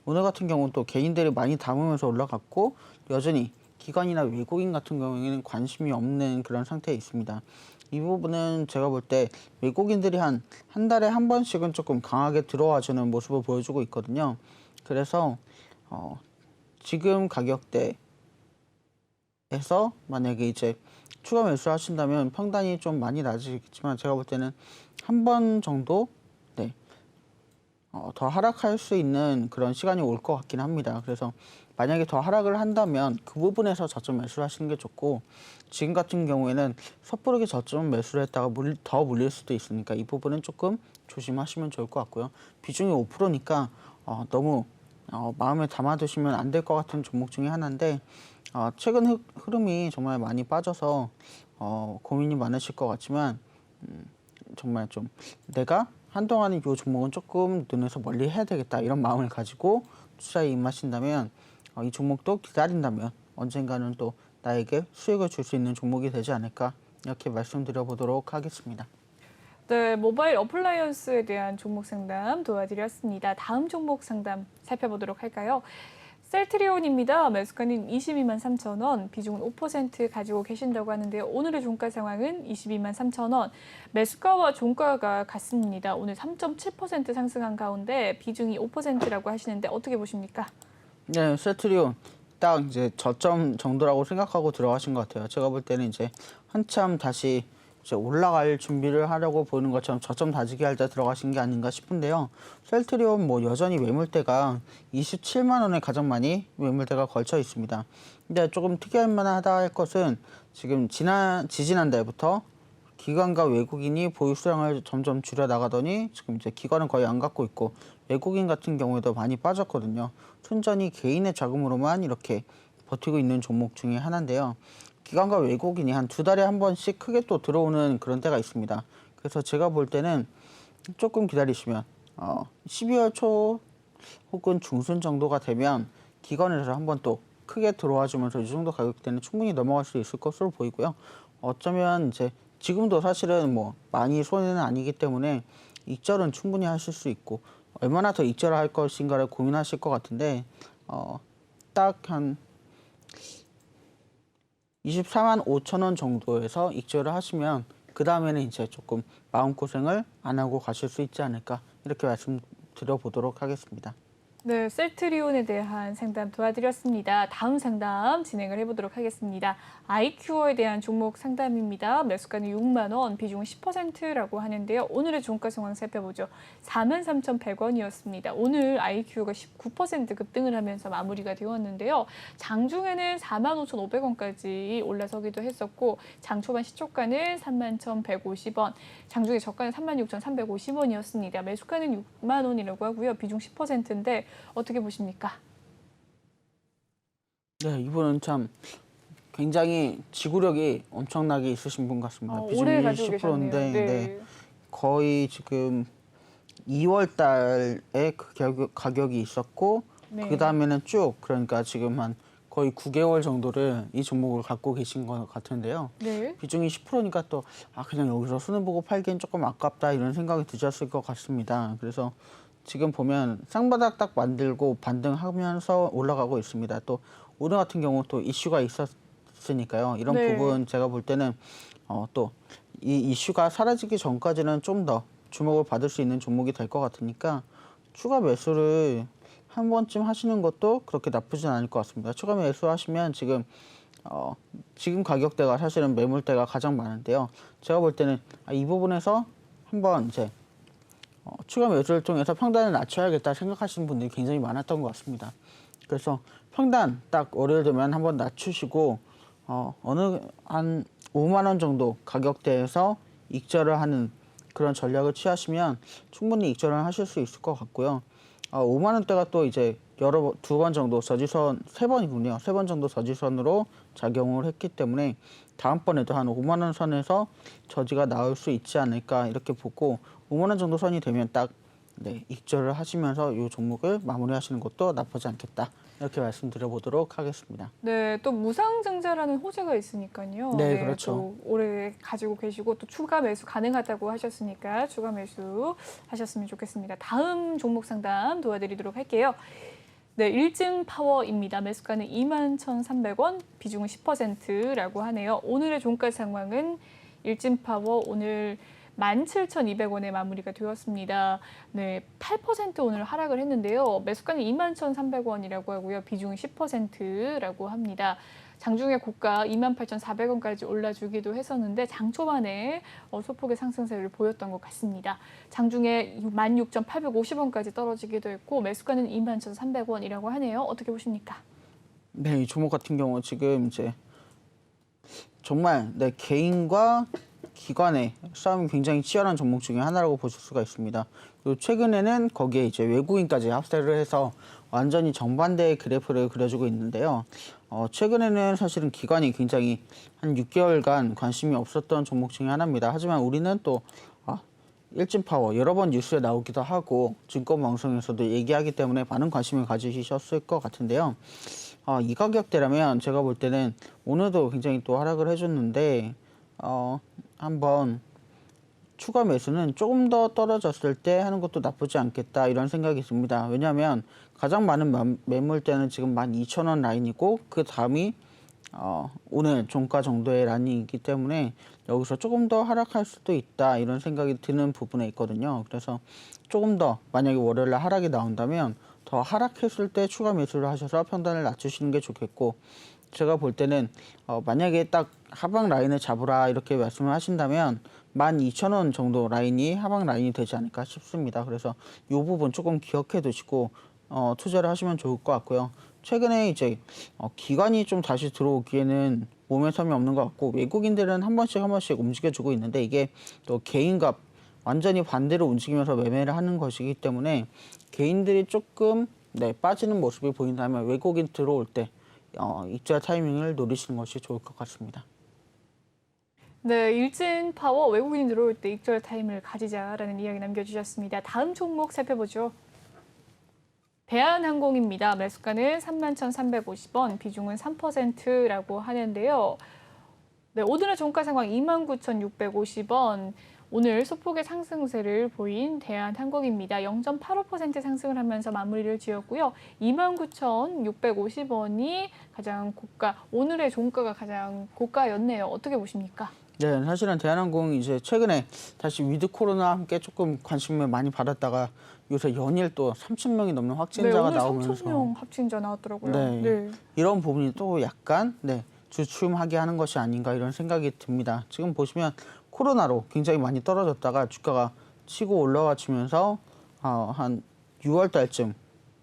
Speaker 2: 오늘 같은 경우는 또 개인들이 많이 담으면서 올라갔고 여전히 기관이나 외국인 같은 경우에는 관심이 없는 그런 상태에 있습니다. 이 부분은 제가 볼 때 외국인들이 한 달에 한 번씩은 조금 강하게 들어와주는 모습을 보여주고 있거든요. 그래서 지금 가격대에서 만약에 이제 추가 매수 하신다면 평단이 좀 많이 낮으시겠지만 제가 볼 때는 한 번 정도 네, 더 하락할 수 있는 그런 시간이 올 것 같긴 합니다. 그래서 만약에 더 하락을 한다면 그 부분에서 저점 매수를 하시는 게 좋고 지금 같은 경우에는 섣부르게 저점 매수를 했다가 더 물릴 수도 있으니까 이 부분은 조금 조심하시면 좋을 것 같고요. 비중이 5%니까 너무 마음에 담아두시면 안 될 것 같은 종목 중에 하나인데 최근 흐름이 정말 많이 빠져서 고민이 많으실 것 같지만 정말 좀 내가 한동안은 이 종목은 조금 눈에서 멀리 해야 되겠다 이런 마음을 가지고 투자에 임하신다면 이 종목도 기다린다면 언젠가는 또 나에게 수익을 줄 수 있는 종목이 되지 않을까 이렇게 말씀드려 보도록 하겠습니다.
Speaker 1: 네, 모바일 어플라이언스에 대한 종목 상담 도와드렸습니다. 다음 종목 상담 살펴보도록 할까요? 셀트리온입니다. 매수가는 22만 3천 원, 비중은 5% 가지고 계신다고 하는데요. 오늘의 종가 상황은 22만 3천 원, 매수가와 종가가 같습니다. 오늘 3.7% 상승한 가운데 비중이 5%라고 하시는데 어떻게 보십니까?
Speaker 2: 네, 셀트리온 딱 이제 저점 정도라고 생각하고 들어가신 것 같아요. 제가 볼 때는 이제 한참 다시 이제 올라갈 준비를 하려고 보는 것처럼 저점 다지기 할 때 들어가신 게 아닌가 싶은데요. 셀트리온 뭐 여전히 매물대가 27만 원에 가장 많이 매물대가 걸쳐 있습니다. 근데 조금 특이할 만하다 할 것은 지금 지지난달부터 기관과 외국인이 보유 수량을 점점 줄여 나가더니 지금 이제 기관은 거의 안 갖고 있고 외국인 같은 경우에도 많이 빠졌거든요. 순전히 개인의 자금으로만 이렇게 버티고 있는 종목 중에 하나인데요. 기관과 외국인이 한 2달에 한 번씩 크게 또 들어오는 그런 때가 있습니다. 그래서 제가 볼 때는 조금 기다리시면 12월 초 혹은 중순 정도가 되면 기관에서 한번 또 크게 들어와 주면서 이 정도 가격대는 충분히 넘어갈 수 있을 것으로 보이고요. 어쩌면 이제 지금도 사실은 뭐 많이 손해는 아니기 때문에 익절은 충분히 하실 수 있고 얼마나 더 익절을 할 것인가를 고민하실 것 같은데 딱 한 24만 5천 원 정도에서 익절을 하시면 그 다음에는 이제 조금 마음고생을 안 하고 가실 수 있지 않을까 이렇게 말씀드려 보도록 하겠습니다.
Speaker 1: 네, 셀트리온에 대한 상담 도와드렸습니다. 다음 상담 진행을 해보도록 하겠습니다. 아이큐어에 대한 종목 상담입니다. 매수가는 6만 원, 비중은 10%라고 하는데요. 오늘의 종가 상황 살펴보죠. 43,100원이었습니다. 오늘 아이큐어가 19% 급등을 하면서 마무리가 되었는데요. 장중에는 45,500원까지 올라서기도 했었고 장 초반 시초가는 31,150원, 장중에 저가는 36,350원이었습니다. 매수가는 6만 원이라고 하고요. 비중 10%인데 어떻게 보십니까?
Speaker 2: 네, 이분은 참 굉장히 지구력이 엄청나게 있으신 분 같습니다.
Speaker 1: 오래
Speaker 2: 비중이
Speaker 1: 가지고 계셨네요.
Speaker 2: 10%인데
Speaker 1: 네.
Speaker 2: 거의 지금 2월 달에 그 가격이 있었고
Speaker 1: 네.
Speaker 2: 그 다음에는 쭉 그러니까 지금 한 거의 9개월 정도를 이 종목을 갖고 계신 것 같은데요.
Speaker 1: 네.
Speaker 2: 비중이 10%니까 또 그냥 여기서 손해보고 팔기엔 조금 아깝다 이런 생각이 드셨을 것 같습니다. 그래서 지금 보면 쌍바닥 딱 만들고 반등하면서 올라가고 있습니다. 또 오늘 같은 경우 또 이슈가 있었으니까요. 이런
Speaker 1: 네.
Speaker 2: 부분 제가 볼 때는 또 이 이슈가 사라지기 전까지는 좀 더 주목을 받을 수 있는 종목이 될 것 같으니까 추가 매수를 한 번쯤 하시는 것도 그렇게 나쁘진 않을 것 같습니다. 추가 매수하시면 지금 가격대가 사실은 매물대가 가장 많은데요. 제가 볼 때는 이 부분에서 한번 이제 추가 매수를 통해서 평단을 낮춰야겠다 생각하시는 분들이 굉장히 많았던 것 같습니다. 그래서 평단 딱 월요일 되면 한번 낮추시고 어느 한 5만 원 정도 가격대에서 익절을 하는 그런 전략을 취하시면 충분히 익절을 하실 수 있을 것 같고요. 5만 원대가 또 이제 두 번 정도 저지선, 3번이군요. 3번 정도 저지선으로 작용을 했기 때문에 다음번에도 한 5만 원 선에서 저지가 나올 수 있지 않을까 이렇게 보고 5만 원 정도 선이 되면 딱 익절을 하시면서 이 종목을 마무리하시는 것도 나쁘지 않겠다. 이렇게 말씀드려 보도록 하겠습니다.
Speaker 1: 네, 또 무상증자라는 호재가 있으니까요.
Speaker 2: 네, 그렇죠.
Speaker 1: 또 오래 가지고 계시고 또 추가 매수 가능하다고 하셨으니까 추가 매수 하셨으면 좋겠습니다. 다음 종목 상담 도와드리도록 할게요. 네, 일증 파워입니다. 매수가는 21,300원, 비중은 10%라고 하네요. 오늘의 종가 상황은 일증 파워 오늘 17,200원에 마무리가 되었습니다. 네, 8% 오늘 하락을 했는데요. 매수가는 21,300원이라고 하고요. 비중은 10%라고 합니다. 장중에 고가 28,400원까지 올라주기도 했었는데 장 초반에 소폭의 상승세를 보였던 것 같습니다. 장중에 16,850원까지 떨어지기도 했고 매수가는 21,300원이라고 하네요. 어떻게 보십니까?
Speaker 2: 네, 이 종목 같은 경우 지금 이제 정말 내 개인과 기관의 싸움이 굉장히 치열한 종목 중에 하나라고 보실 수가 있습니다. 그리고 최근에는 거기에 이제 외국인까지 합세를 해서 완전히 정반대의 그래프를 그려주고 있는데요. 최근에는 사실은 기관이 굉장히 한 6개월간 관심이 없었던 종목 중에 하나입니다. 하지만 우리는 또 일진파워 여러 번 뉴스에 나오기도 하고 증권 방송에서도 얘기하기 때문에 많은 관심을 가지셨을 것 같은데요. 이 가격대라면 제가 볼 때는 오늘도 굉장히 또 하락을 해줬는데 한번 추가 매수는 조금 더 떨어졌을 때 하는 것도 나쁘지 않겠다 이런 생각이 듭니다. 왜냐하면 가장 많은 매물대는 지금 12,000원 라인이고 그 다음이 오늘 종가 정도의 라인이기 때문에 여기서 조금 더 하락할 수도 있다 이런 생각이 드는 부분에 있거든요. 그래서 조금 더 만약에 월요일에 하락이 나온다면 더 하락했을 때 추가 매수를 하셔서 평단을 낮추시는 게 좋겠고, 제가 볼 때는 만약에 딱 하방 라인을 잡으라 이렇게 말씀을 하신다면 12,000원 정도 라인이 하방 라인이 되지 않을까 싶습니다. 그래서 이 부분 조금 기억해 두시고 투자를 하시면 좋을 것 같고요. 최근에 이제 기관이 좀 다시 들어오기에는 모멘텀이 없는 것 같고, 외국인들은 한 번씩 움직여주고 있는데 이게 또 개인과 완전히 반대로 움직이면서 매매를 하는 것이기 때문에 개인들이 조금 빠지는 모습이 보인다면 외국인 들어올 때 입자 타이밍을 노리시는 것이 좋을 것 같습니다.
Speaker 1: 네, 일진 파워 외국인 들어올 때 익절 타임을 가지자라는 이야기 남겨주셨습니다. 다음 종목 살펴보죠. 대한항공입니다. 매수가는 31,350원, 비중은 3%라고 하는데요. 네, 오늘의 종가 상황 29,650원. 오늘 소폭의 상승세를 보인 대한항공입니다. 0.85% 상승을 하면서 마무리를 지었고요. 29,650원이 가장 고가, 오늘의 종가가 가장 고가였네요. 어떻게 보십니까?
Speaker 2: 네, 사실은 대한항공이 이제 최근에 다시 위드 코로나와 함께 조금 관심을 많이 받았다가 요새 연일 또 3,000명이 넘는 확진자가
Speaker 1: 오늘
Speaker 2: 나오면서
Speaker 1: 3,000명 확진자 나왔더라고요.
Speaker 2: 네, 이런 부분이 또 약간 주춤하게 하는 것이 아닌가 이런 생각이 듭니다. 지금 보시면 코로나로 굉장히 많이 떨어졌다가 주가가 치고 올라와주면서 한 6월 달쯤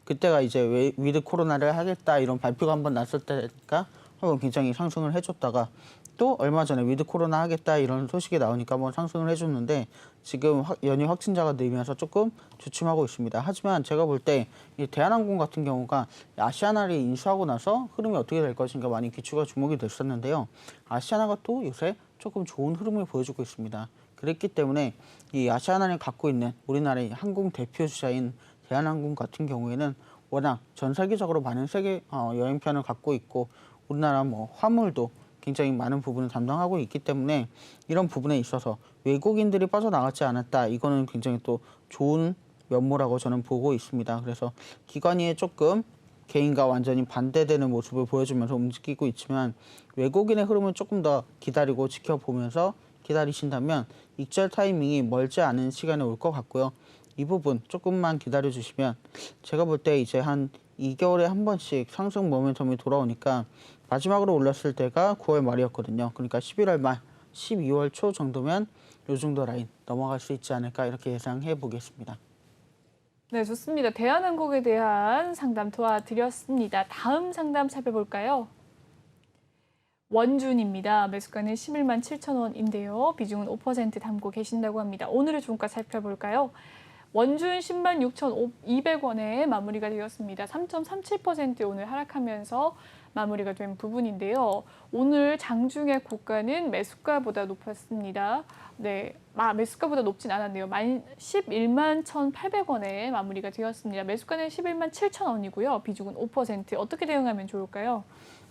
Speaker 2: 그때가 이제 위드 코로나를 하겠다 이런 발표가 한번 났을 때니까 한번 굉장히 상승을 해줬다가 또 얼마 전에 위드 코로나 하겠다 이런 소식이 나오니까 한번 상승을 해줬는데 지금 연일 확진자가 늘면서 조금 주춤하고 있습니다. 하지만 제가 볼 때 이 대한항공 같은 경우가 아시아나를 인수하고 나서 흐름이 어떻게 될 것인가 많이 기초가 주목이 됐었는데요. 아시아나가 또 요새 조금 좋은 흐름을 보여주고 있습니다. 그랬기 때문에 이 아시아나를 갖고 있는 우리나라의 항공 대표주자인 대한항공 같은 경우에는 워낙 전 세계적으로 많은 세계 여행편을 갖고 있고 우리나라 화물도 굉장히 많은 부분을 담당하고 있기 때문에 이런 부분에 있어서 외국인들이 빠져나가지 않았다. 이거는 굉장히 또 좋은 면모라고 저는 보고 있습니다. 그래서 기관이 조금 개인과 완전히 반대되는 모습을 보여주면서 움직이고 있지만 외국인의 흐름을 조금 더 기다리고 지켜보면서 기다리신다면 익절 타이밍이 멀지 않은 시간에 올 것 같고요. 이 부분 조금만 기다려 주시면 제가 볼 때 이제 한 2개월에 한 번씩 상승 모멘텀이 돌아오니까 마지막으로 올랐을 때가 9월 말이었거든요. 그러니까 11월 말, 12월 초 정도면 이 정도 라인 넘어갈 수 있지 않을까 이렇게 예상해 보겠습니다.
Speaker 1: 네, 좋습니다. 대한항공에 대한 상담 도와드렸습니다. 다음 상담 살펴볼까요? 원준입니다. 매수가는 11만 7천 원인데요. 비중은 5% 담고 계신다고 합니다. 오늘의 종가 살펴볼까요? 원준 10만 6,200원에 마무리가 되었습니다. 3.37% 오늘 하락하면서 마무리가 된 부분인데요. 오늘 장중의 고가는 매수가보다 높았습니다. 네, 매수가보다 높진 않았네요. 11만 1,800원에 마무리가 되었습니다. 매수가는 11만 7천 원이고요. 비중은 5%. 어떻게 대응하면 좋을까요?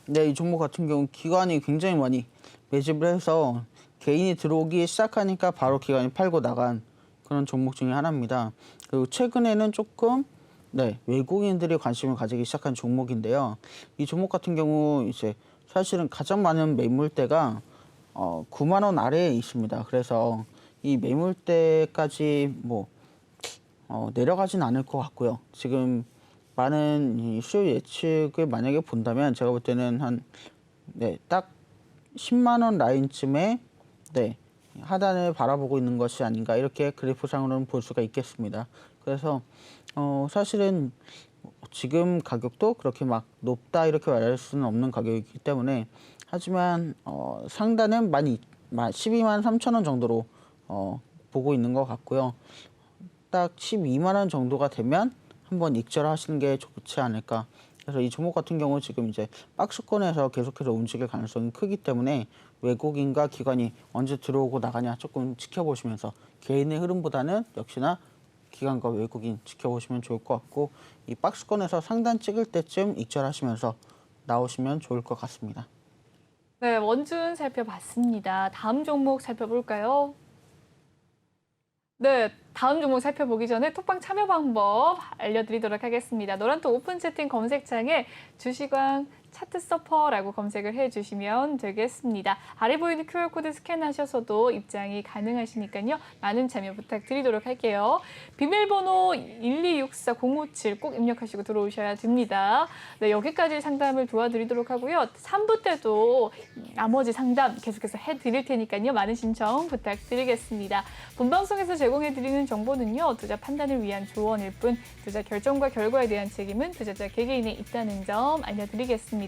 Speaker 2: 네, 이 종목 같은 경우 기관이 굉장히 많이 매집을 해서 개인이 들어오기 시작하니까 바로 기관이 팔고 나간 그런 종목 중에 하나입니다. 그리고 최근에는 조금 외국인들이 관심을 가지기 시작한 종목인데요. 이 종목 같은 경우 이제 사실은 가장 많은 매물대가 9만 원 아래에 있습니다. 그래서 이 매물대까지 내려가진 않을 것 같고요. 지금 많은 이 수요 예측을 만약에 본다면 제가 볼 때는 딱 10만 원 라인쯤에 하단을 바라보고 있는 것이 아닌가 이렇게 그래프상으로는 볼 수가 있겠습니다. 그래서 사실은 지금 가격도 그렇게 막 높다 이렇게 말할 수는 없는 가격이기 때문에 하지만 상단은 12만 3천 원 정도로 보고 있는 것 같고요. 딱 12만 원 정도가 되면 한번 익절하시는 게 좋지 않을까. 그래서 이 종목 같은 경우 지금 이제 박스권에서 계속해서 움직일 가능성이 크기 때문에 외국인과 기관이 언제 들어오고 나가냐 조금 지켜보시면서 개인의 흐름보다는 역시나 기관과 외국인 지켜보시면 좋을 것 같고, 이 박스권에서 상단 찍을 때쯤 익절하시면서 나오시면 좋을 것 같습니다.
Speaker 1: 네, 원준 살펴봤습니다. 다음 종목 살펴볼까요? 네, 다음 종목 살펴보기 전에 톡방 참여 방법 알려드리도록 하겠습니다. 노란톡 오픈 채팅 검색창에 주시광 차트 서퍼라고 검색을 해주시면 되겠습니다. 아래 보이는 QR코드 스캔하셔서도 입장이 가능하시니까요. 많은 참여 부탁드리도록 할게요. 비밀번호 1264057 꼭 입력하시고 들어오셔야 됩니다. 네, 여기까지 상담을 도와드리도록 하고요. 3부 때도 나머지 상담 계속해서 해드릴 테니까요. 많은 신청 부탁드리겠습니다. 본방송에서 제공해드리는 정보는요. 투자 판단을 위한 조언일 뿐 투자 결정과 결과에 대한 책임은 투자자 개개인에 있다는 점 알려드리겠습니다.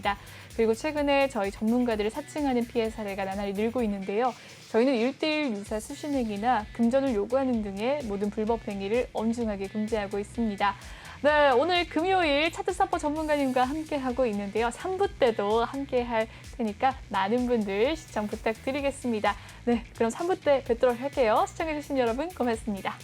Speaker 1: 그리고 최근에 저희 전문가들을 사칭하는 피해 사례가 나날이 늘고 있는데요. 저희는 1:1 유사 수신행위나 금전을 요구하는 등의 모든 불법 행위를 엄중하게 금지하고 있습니다. 네, 오늘 금요일 차트 서퍼 전문가님과 함께하고 있는데요. 3부 때도 함께할 테니까 많은 분들 시청 부탁드리겠습니다. 네, 그럼 3부 때 뵙도록 할게요. 시청해주신 여러분 고맙습니다.